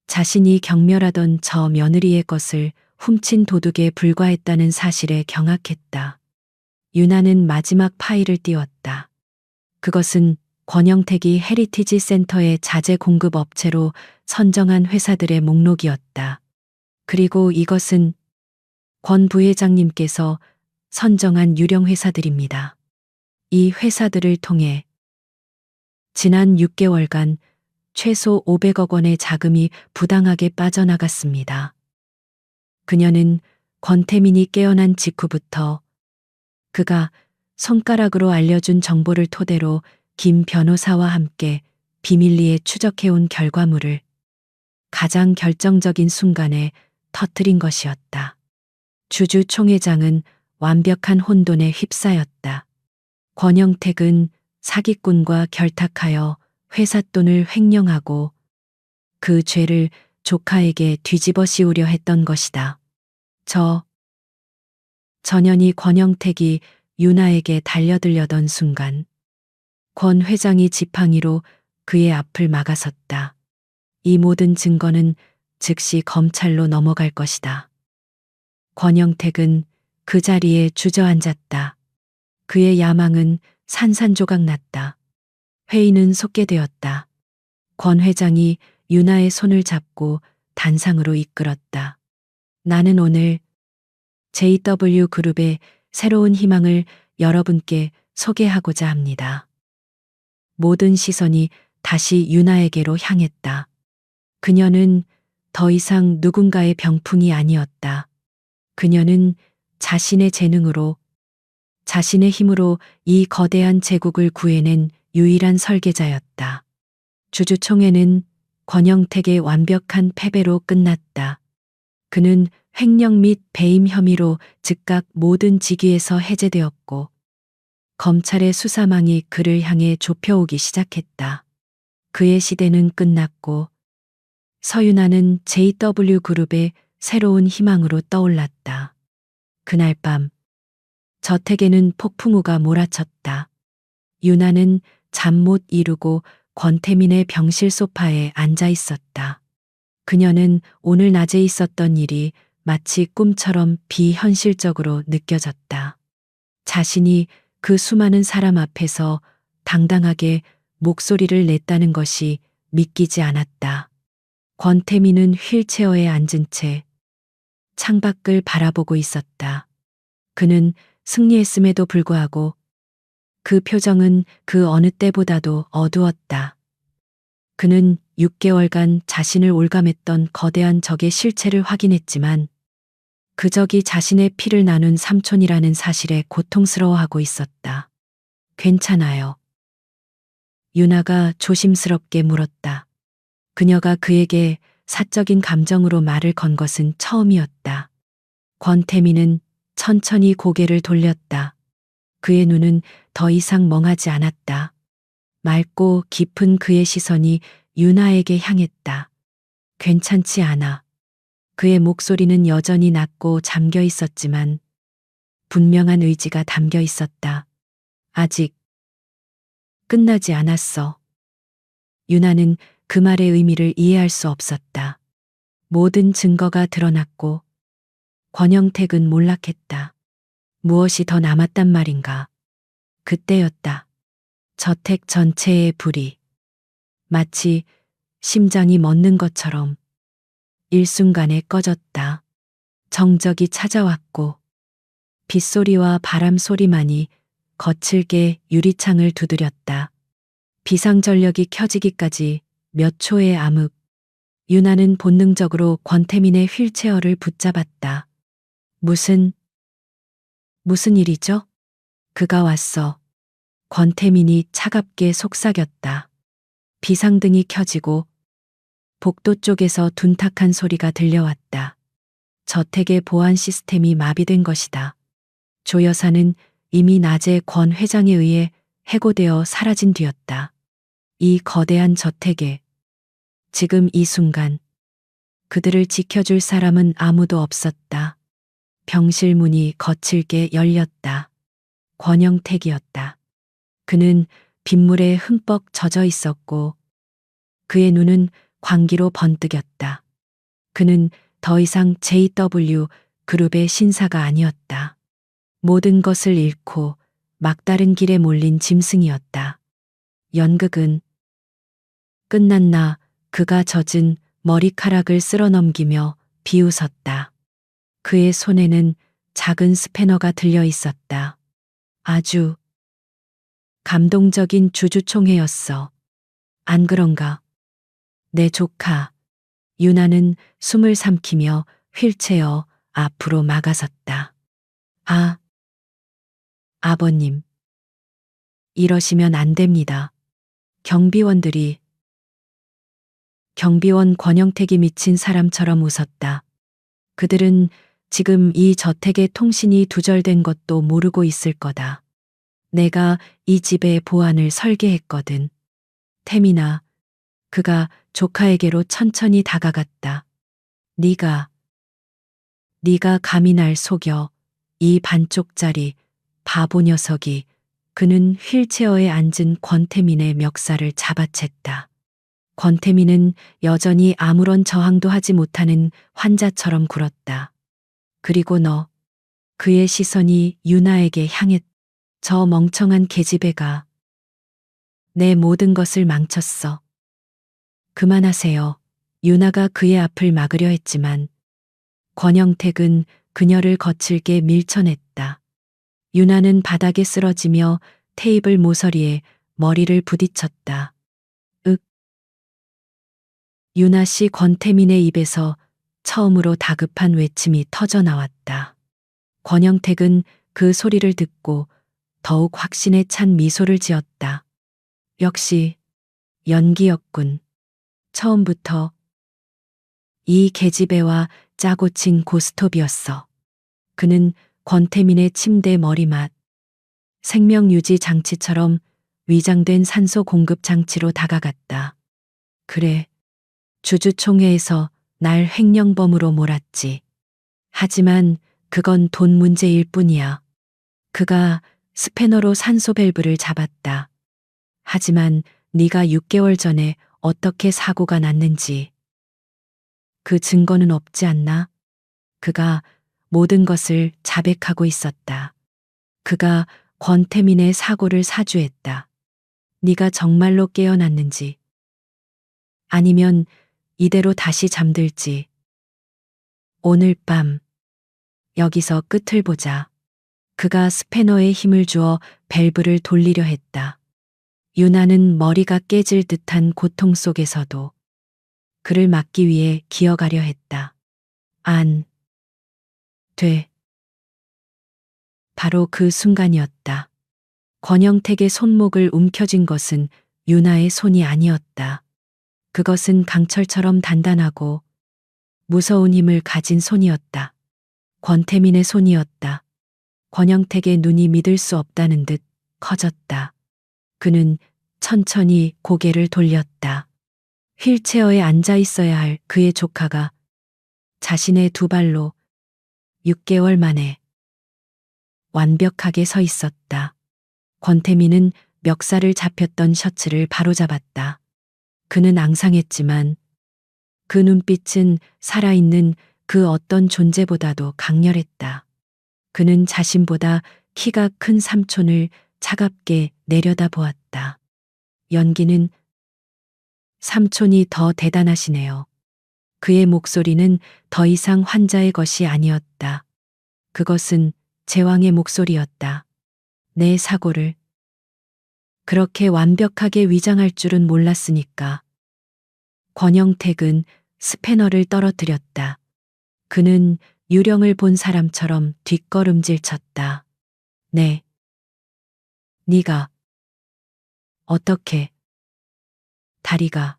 자신이 경멸하던 저 며느리의 것을 훔친 도둑에 불과했다는 사실에 경악했다. 유나는 마지막 파일을 띄웠다. 그것은 권영택이 헤리티지 센터의 자재 공급 업체로 선정한 회사들의 목록이었다. 그리고 이것은 권 부회장님께서 선정한 유령 회사들입니다. 이 회사들을 통해 지난 6개월간 최소 500억 원의 자금이 부당하게 빠져나갔습니다. 그녀는 권태민이 깨어난 직후부터 그가 손가락으로 알려준 정보를 토대로 김 변호사와 함께 비밀리에 추적해온 결과물을 가장 결정적인 순간에 터뜨린 것이었다. 주주 총회장은 완벽한 혼돈에 휩싸였다. 권영택은 사기꾼과 결탁하여 회사 돈을 횡령하고 그 죄를 조카에게 뒤집어 씌우려 했던 것이다. 전현이 권영택이 유나에게 달려들려던 순간 권 회장이 지팡이로 그의 앞을 막아섰다. 이 모든 증거는 즉시 검찰로 넘어갈 것이다. 권영택은 그 자리에 주저앉았다. 그의 야망은 산산조각 났다. 회의는 속게되었다. 권 회장이 유나의 손을 잡고 단상으로 이끌었다. 나는 오늘 JW그룹의 새로운 희망을 여러분께 소개하고자 합니다. 모든 시선이 다시 유나에게로 향했다. 그녀는 더 이상 누군가의 병풍이 아니었다. 그녀는 자신의 재능으로, 자신의 힘으로 이 거대한 제국을 구해낸 유일한 설계자였다. 주주총회는 권영택의 완벽한 패배로 끝났다. 그는 횡령 및 배임 혐의로 즉각 모든 직위에서 해제되었고 검찰의 수사망이 그를 향해 좁혀오기 시작했다. 그의 시대는 끝났고 서유나는 JW그룹의 새로운 희망으로 떠올랐다. 그날 밤 저택에는 폭풍우가 몰아쳤다. 유나는 잠 못 이루고 권태민의 병실 소파에 앉아 있었다. 그녀는 오늘 낮에 있었던 일이 마치 꿈처럼 비현실적으로 느껴졌다. 자신이 그 수많은 사람 앞에서 당당하게 목소리를 냈다는 것이 믿기지 않았다. 권태민은 휠체어에 앉은 채 창밖을 바라보고 있었다. 그는 승리했음에도 불구하고 그 표정은 그 어느 때보다도 어두웠다. 그는 6개월간 자신을 올감했던 거대한 적의 실체를 확인했지만 그 적이 자신의 피를 나눈 삼촌이라는 사실에 고통스러워하고 있었다. 괜찮아요. 유나가 조심스럽게 물었다. 그녀가 그에게 사적인 감정으로 말을 건 것은 처음이었다. 권태민은 천천히 고개를 돌렸다. 그의 눈은 더 이상 멍하지 않았다. 맑고 깊은 그의 시선이 유나에게 향했다. 괜찮지 않아. 그의 목소리는 여전히 낮고 잠겨 있었지만 분명한 의지가 담겨 있었다. 아직 끝나지 않았어. 유나는 그 말의 의미를 이해할 수 없었다. 모든 증거가 드러났고 권영택은 몰락했다. 무엇이 더 남았단 말인가. 그때였다. 저택 전체의 불이 마치 심장이 멎는 것처럼 일순간에 꺼졌다. 정적이 찾아왔고 빗소리와 바람 소리만이 거칠게 유리창을 두드렸다. 비상전력이 켜지기까지 몇 초의 암흑. 유나는 본능적으로 권태민의 휠체어를 붙잡았다. 무슨 일이죠? 그가 왔어. 권태민이 차갑게 속삭였다. 비상등이 켜지고 복도 쪽에서 둔탁한 소리가 들려왔다. 저택의 보안 시스템이 마비된 것이다. 조 여사는 이미 낮에 권 회장에 의해 해고되어 사라진 뒤였다. 이 거대한 저택에 지금 이 순간 그들을 지켜줄 사람은 아무도 없었다. 병실 문이 거칠게 열렸다. 권영택이었다. 그는 빗물에 흠뻑 젖어 있었고 그의 눈은 광기로 번뜩였다. 그는 더 이상 JW 그룹의 신사가 아니었다. 모든 것을 잃고 막다른 길에 몰린 짐승이었다. 연극은 끝났나. 그가 젖은 머리카락을 쓸어 넘기며 비웃었다. 그의 손에는 작은 스패너가 들려 있었다. 아주 감동적인 주주총회였어. 안 그런가? 내 조카. 유나는 숨을 삼키며 휠체어 앞으로 막아섰다. 아버님. 이러시면 안 됩니다. 경비원 권영택이 미친 사람처럼 웃었다. 그들은 지금 이 저택의 통신이 두절된 것도 모르고 있을 거다. 내가 이 집의 보안을 설계했거든. 태민아, 그가 조카에게로 천천히 다가갔다. 네가 감히 날 속여. 이 반쪽짜리 바보 녀석이. 그는 휠체어에 앉은 권태민의 멱살을 잡아챘다. 권태민은 여전히 아무런 저항도 하지 못하는 환자처럼 굴었다. 그리고 너. 그의 시선이 유나에게 향했다. 저 멍청한 계집애가 내 모든 것을 망쳤어. 그만하세요. 유나가 그의 앞을 막으려 했지만 권영택은 그녀를 거칠게 밀쳐냈다. 유나는 바닥에 쓰러지며 테이블 모서리에 머리를 부딪혔다. 윽. 유나 씨. 권태민의 입에서 처음으로 다급한 외침이 터져 나왔다. 권영택은 그 소리를 듣고 더욱 확신에 찬 미소를 지었다. 역시 연기였군. 처음부터 이 계집애와 짜고 친 고스톱이었어. 그는 권태민의 침대 머리맡 생명유지 장치처럼 위장된 산소 공급 장치로 다가갔다. 그래, 주주총회에서 날 횡령범으로 몰았지. 하지만 그건 돈 문제일 뿐이야. 그가 스패너로 산소 밸브를 잡았다. 하지만 네가 6개월 전에 어떻게 사고가 났는지 그 증거는 없지 않나? 그가 모든 것을 자백하고 있었다. 그가 권태민의 사고를 사주했다. 네가 정말로 깨어났는지 아니면 이대로 다시 잠들지. 오늘 밤 여기서 끝을 보자. 그가 스패너에 힘을 주어 밸브를 돌리려 했다. 유나는 머리가 깨질 듯한 고통 속에서도 그를 막기 위해 기어가려 했다. 안 돼. 바로 그 순간이었다. 권영택의 손목을 움켜쥔 것은 유나의 손이 아니었다. 그것은 강철처럼 단단하고 무서운 힘을 가진 손이었다. 권태민의 손이었다. 권영택의 눈이 믿을 수 없다는 듯 커졌다. 그는 천천히 고개를 돌렸다. 휠체어에 앉아 있어야 할 그의 조카가 자신의 두 발로 6개월 만에 완벽하게 서 있었다. 권태민은 멱살을 잡혔던 셔츠를 바로잡았다. 그는 앙상했지만 그 눈빛은 살아있는 그 어떤 존재보다도 강렬했다. 그는 자신보다 키가 큰 삼촌을 차갑게 내려다보았다. 연기는 삼촌이 더 대단하시네요. 그의 목소리는 더 이상 환자의 것이 아니었다. 그것은 제왕의 목소리였다. 내 사고를 그렇게 완벽하게 위장할 줄은 몰랐으니까. 권영택은 스패너를 떨어뜨렸다. 그는 유령을 본 사람처럼 뒷걸음질 쳤다. 네. 네가 어떻게 다리가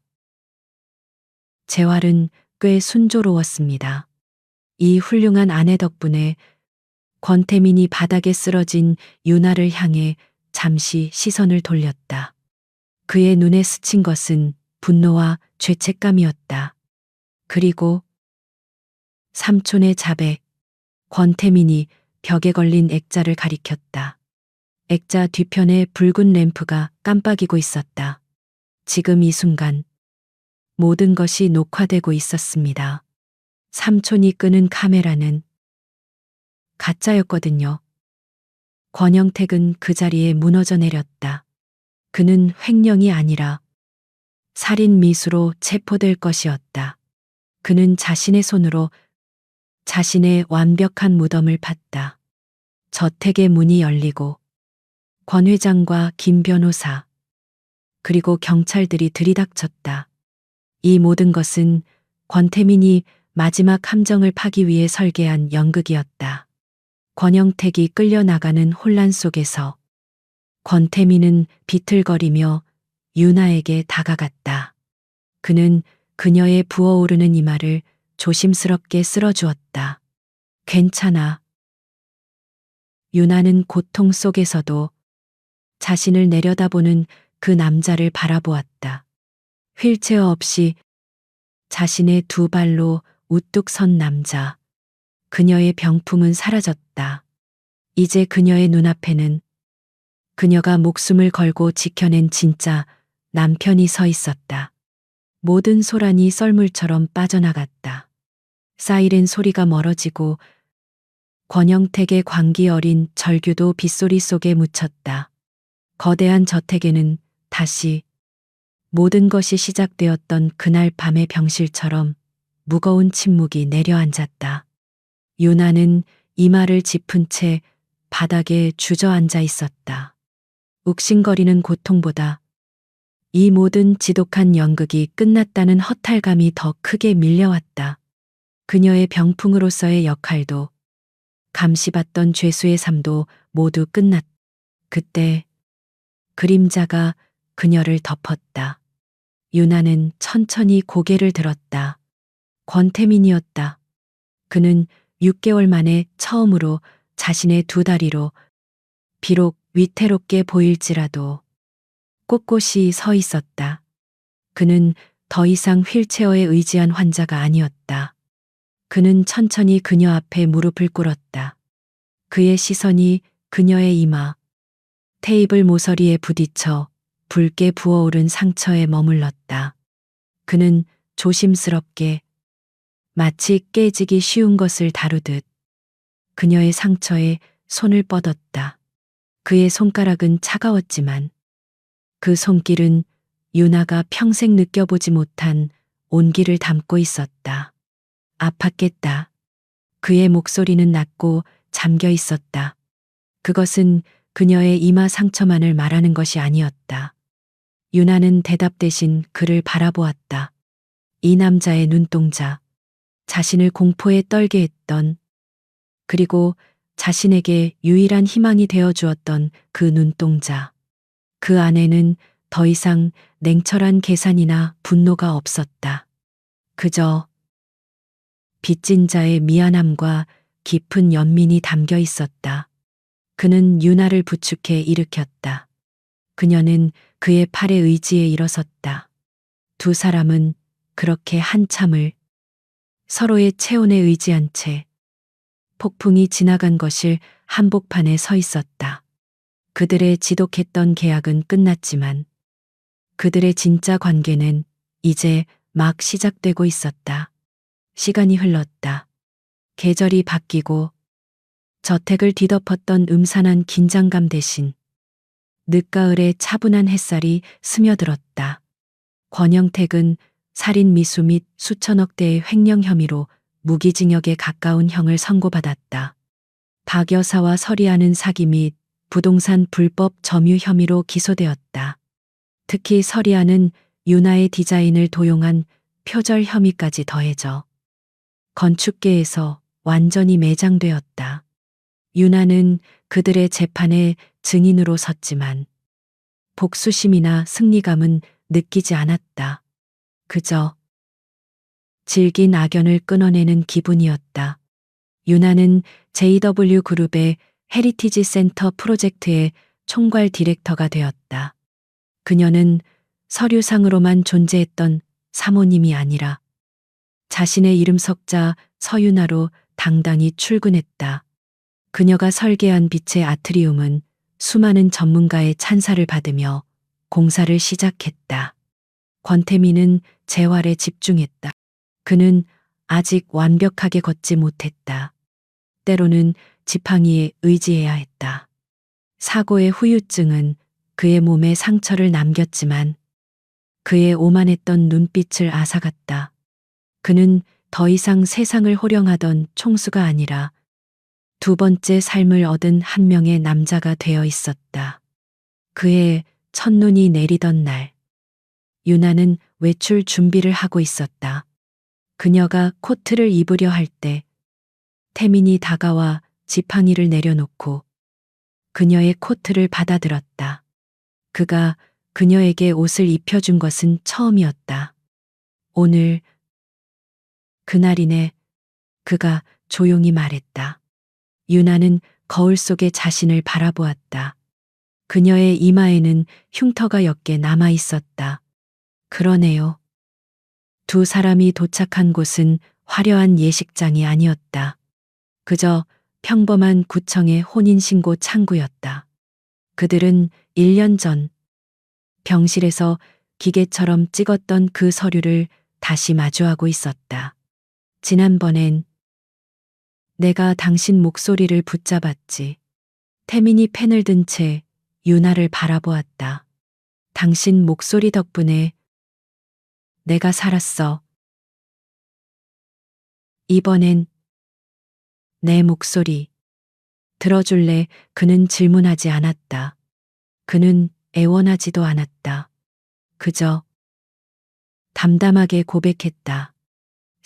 재활은 꽤 순조로웠습니다. 이 훌륭한 아내 덕분에 권태민이 바닥에 쓰러진 유나를 향해 잠시 시선을 돌렸다. 그의 눈에 스친 것은 분노와 죄책감이었다. 그리고 삼촌의 자백. 권태민이 벽에 걸린 액자를 가리켰다. 액자 뒤편에 붉은 램프가 깜빡이고 있었다. 지금 이 순간 모든 것이 녹화되고 있었습니다. 삼촌이 끄는 카메라는 가짜였거든요. 권영택은 그 자리에 무너져 내렸다. 그는 횡령이 아니라 살인 미수로 체포될 것이었다. 그는 자신의 손으로 자신의 완벽한 무덤을 팠다. 저택의 문이 열리고 권 회장과 김 변호사 그리고 경찰들이 들이닥쳤다. 이 모든 것은 권태민이 마지막 함정을 파기 위해 설계한 연극이었다. 권영택이 끌려나가는 혼란 속에서 권태민은 비틀거리며 유나에게 다가갔다. 그는 그녀의 부어오르는 이마를 조심스럽게 쓸어주었다. 괜찮아. 유나는 고통 속에서도 자신을 내려다보는 그 남자를 바라보았다. 휠체어 없이 자신의 두 발로 우뚝 선 남자. 그녀의 병풍은 사라졌다. 이제 그녀의 눈앞에는 그녀가 목숨을 걸고 지켜낸 진짜 남편이 서 있었다. 모든 소란이 썰물처럼 빠져나갔다. 사이렌 소리가 멀어지고 권영택의 광기 어린 절규도 빗소리 속에 묻혔다. 거대한 저택에는 다시 모든 것이 시작되었던 그날 밤의 병실처럼 무거운 침묵이 내려앉았다. 유나는 이마를 짚은 채 바닥에 주저앉아 있었다. 욱신거리는 고통보다 이 모든 지독한 연극이 끝났다는 허탈감이 더 크게 밀려왔다. 그녀의 병풍으로서의 역할도 감시받던 죄수의 삶도 모두 끝났다. 그때 그림자가 그녀를 덮었다. 유나는 천천히 고개를 들었다. 권태민이었다. 그는 6개월 만에 처음으로 자신의 두 다리로 비록 위태롭게 보일지라도 꼿꼿이 서 있었다. 그는 더 이상 휠체어에 의지한 환자가 아니었다. 그는 천천히 그녀 앞에 무릎을 꿇었다. 그의 시선이 그녀의 이마, 테이블 모서리에 부딪혀 붉게 부어오른 상처에 머물렀다. 그는 조심스럽게 마치 깨지기 쉬운 것을 다루듯 그녀의 상처에 손을 뻗었다. 그의 손가락은 차가웠지만 그 손길은 유나가 평생 느껴보지 못한 온기를 담고 있었다. 아팠겠다. 그의 목소리는 낮고 잠겨 있었다. 그것은 그녀의 이마 상처만을 말하는 것이 아니었다. 유나는 대답 대신 그를 바라보았다. 이 남자의 눈동자, 자신을 공포에 떨게 했던, 그리고 자신에게 유일한 희망이 되어 주었던 그 눈동자. 그 안에는 더 이상 냉철한 계산이나 분노가 없었다. 그저 빚진 자의 미안함과 깊은 연민이 담겨 있었다. 그는 유나를 부축해 일으켰다. 그녀는 그의 팔에 의지해 일어섰다. 두 사람은 그렇게 한참을 서로의 체온에 의지한 채 폭풍이 지나간 것을 한복판에 서 있었다. 그들의 지독했던 계약은 끝났지만 그들의 진짜 관계는 이제 막 시작되고 있었다. 시간이 흘렀다. 계절이 바뀌고 저택을 뒤덮었던 음산한 긴장감 대신 늦가을의 차분한 햇살이 스며들었다. 권영택은 살인 미수 및 수천억 대의 횡령 혐의로 무기징역에 가까운 형을 선고받았다. 박 여사와 서리아는 사기 및 부동산 불법 점유 혐의로 기소되었다. 특히 서리아는 유나의 디자인을 도용한 표절 혐의까지 더해져 건축계에서 완전히 매장되었다. 유나는 그들의 재판에 증인으로 섰지만 복수심이나 승리감은 느끼지 않았다. 그저 질긴 악연을 끊어내는 기분이었다. 유나는 JW 그룹의 헤리티지 센터 프로젝트의 총괄 디렉터가 되었다. 그녀는 서류상으로만 존재했던 사모님이 아니라 자신의 이름 석자 서유나로 당당히 출근했다. 그녀가 설계한 빛의 아트리움은 수많은 전문가의 찬사를 받으며 공사를 시작했다. 권태민은 재활에 집중했다. 그는 아직 완벽하게 걷지 못했다. 때로는 지팡이에 의지해야 했다. 사고의 후유증은 그의 몸에 상처를 남겼지만 그의 오만했던 눈빛을 앗아갔다. 그는 더 이상 세상을 호령하던 총수가 아니라 두 번째 삶을 얻은 한 명의 남자가 되어 있었다. 그의 첫눈이 내리던 날, 유나는 외출 준비를 하고 있었다. 그녀가 코트를 입으려 할 때, 태민이 다가와 지팡이를 내려놓고 그녀의 코트를 받아들었다. 그가 그녀에게 옷을 입혀준 것은 처음이었다. 오늘, 그날이네. 그가 조용히 말했다. 유나는 거울 속에 자신을 바라보았다. 그녀의 이마에는 흉터가 옅게 남아 있었다. 그러네요. 두 사람이 도착한 곳은 화려한 예식장이 아니었다. 그저 평범한 구청의 혼인신고 창구였다. 그들은 1년 전 병실에서 기계처럼 찍었던 그 서류를 다시 마주하고 있었다. 지난번엔 내가 당신 목소리를 붙잡았지. 태민이 펜을 든 채 유나를 바라보았다. 당신 목소리 덕분에 내가 살았어. 이번엔 내 목소리 들어줄래? 그는 질문하지 않았다. 그는 애원하지도 않았다. 그저 담담하게 고백했다.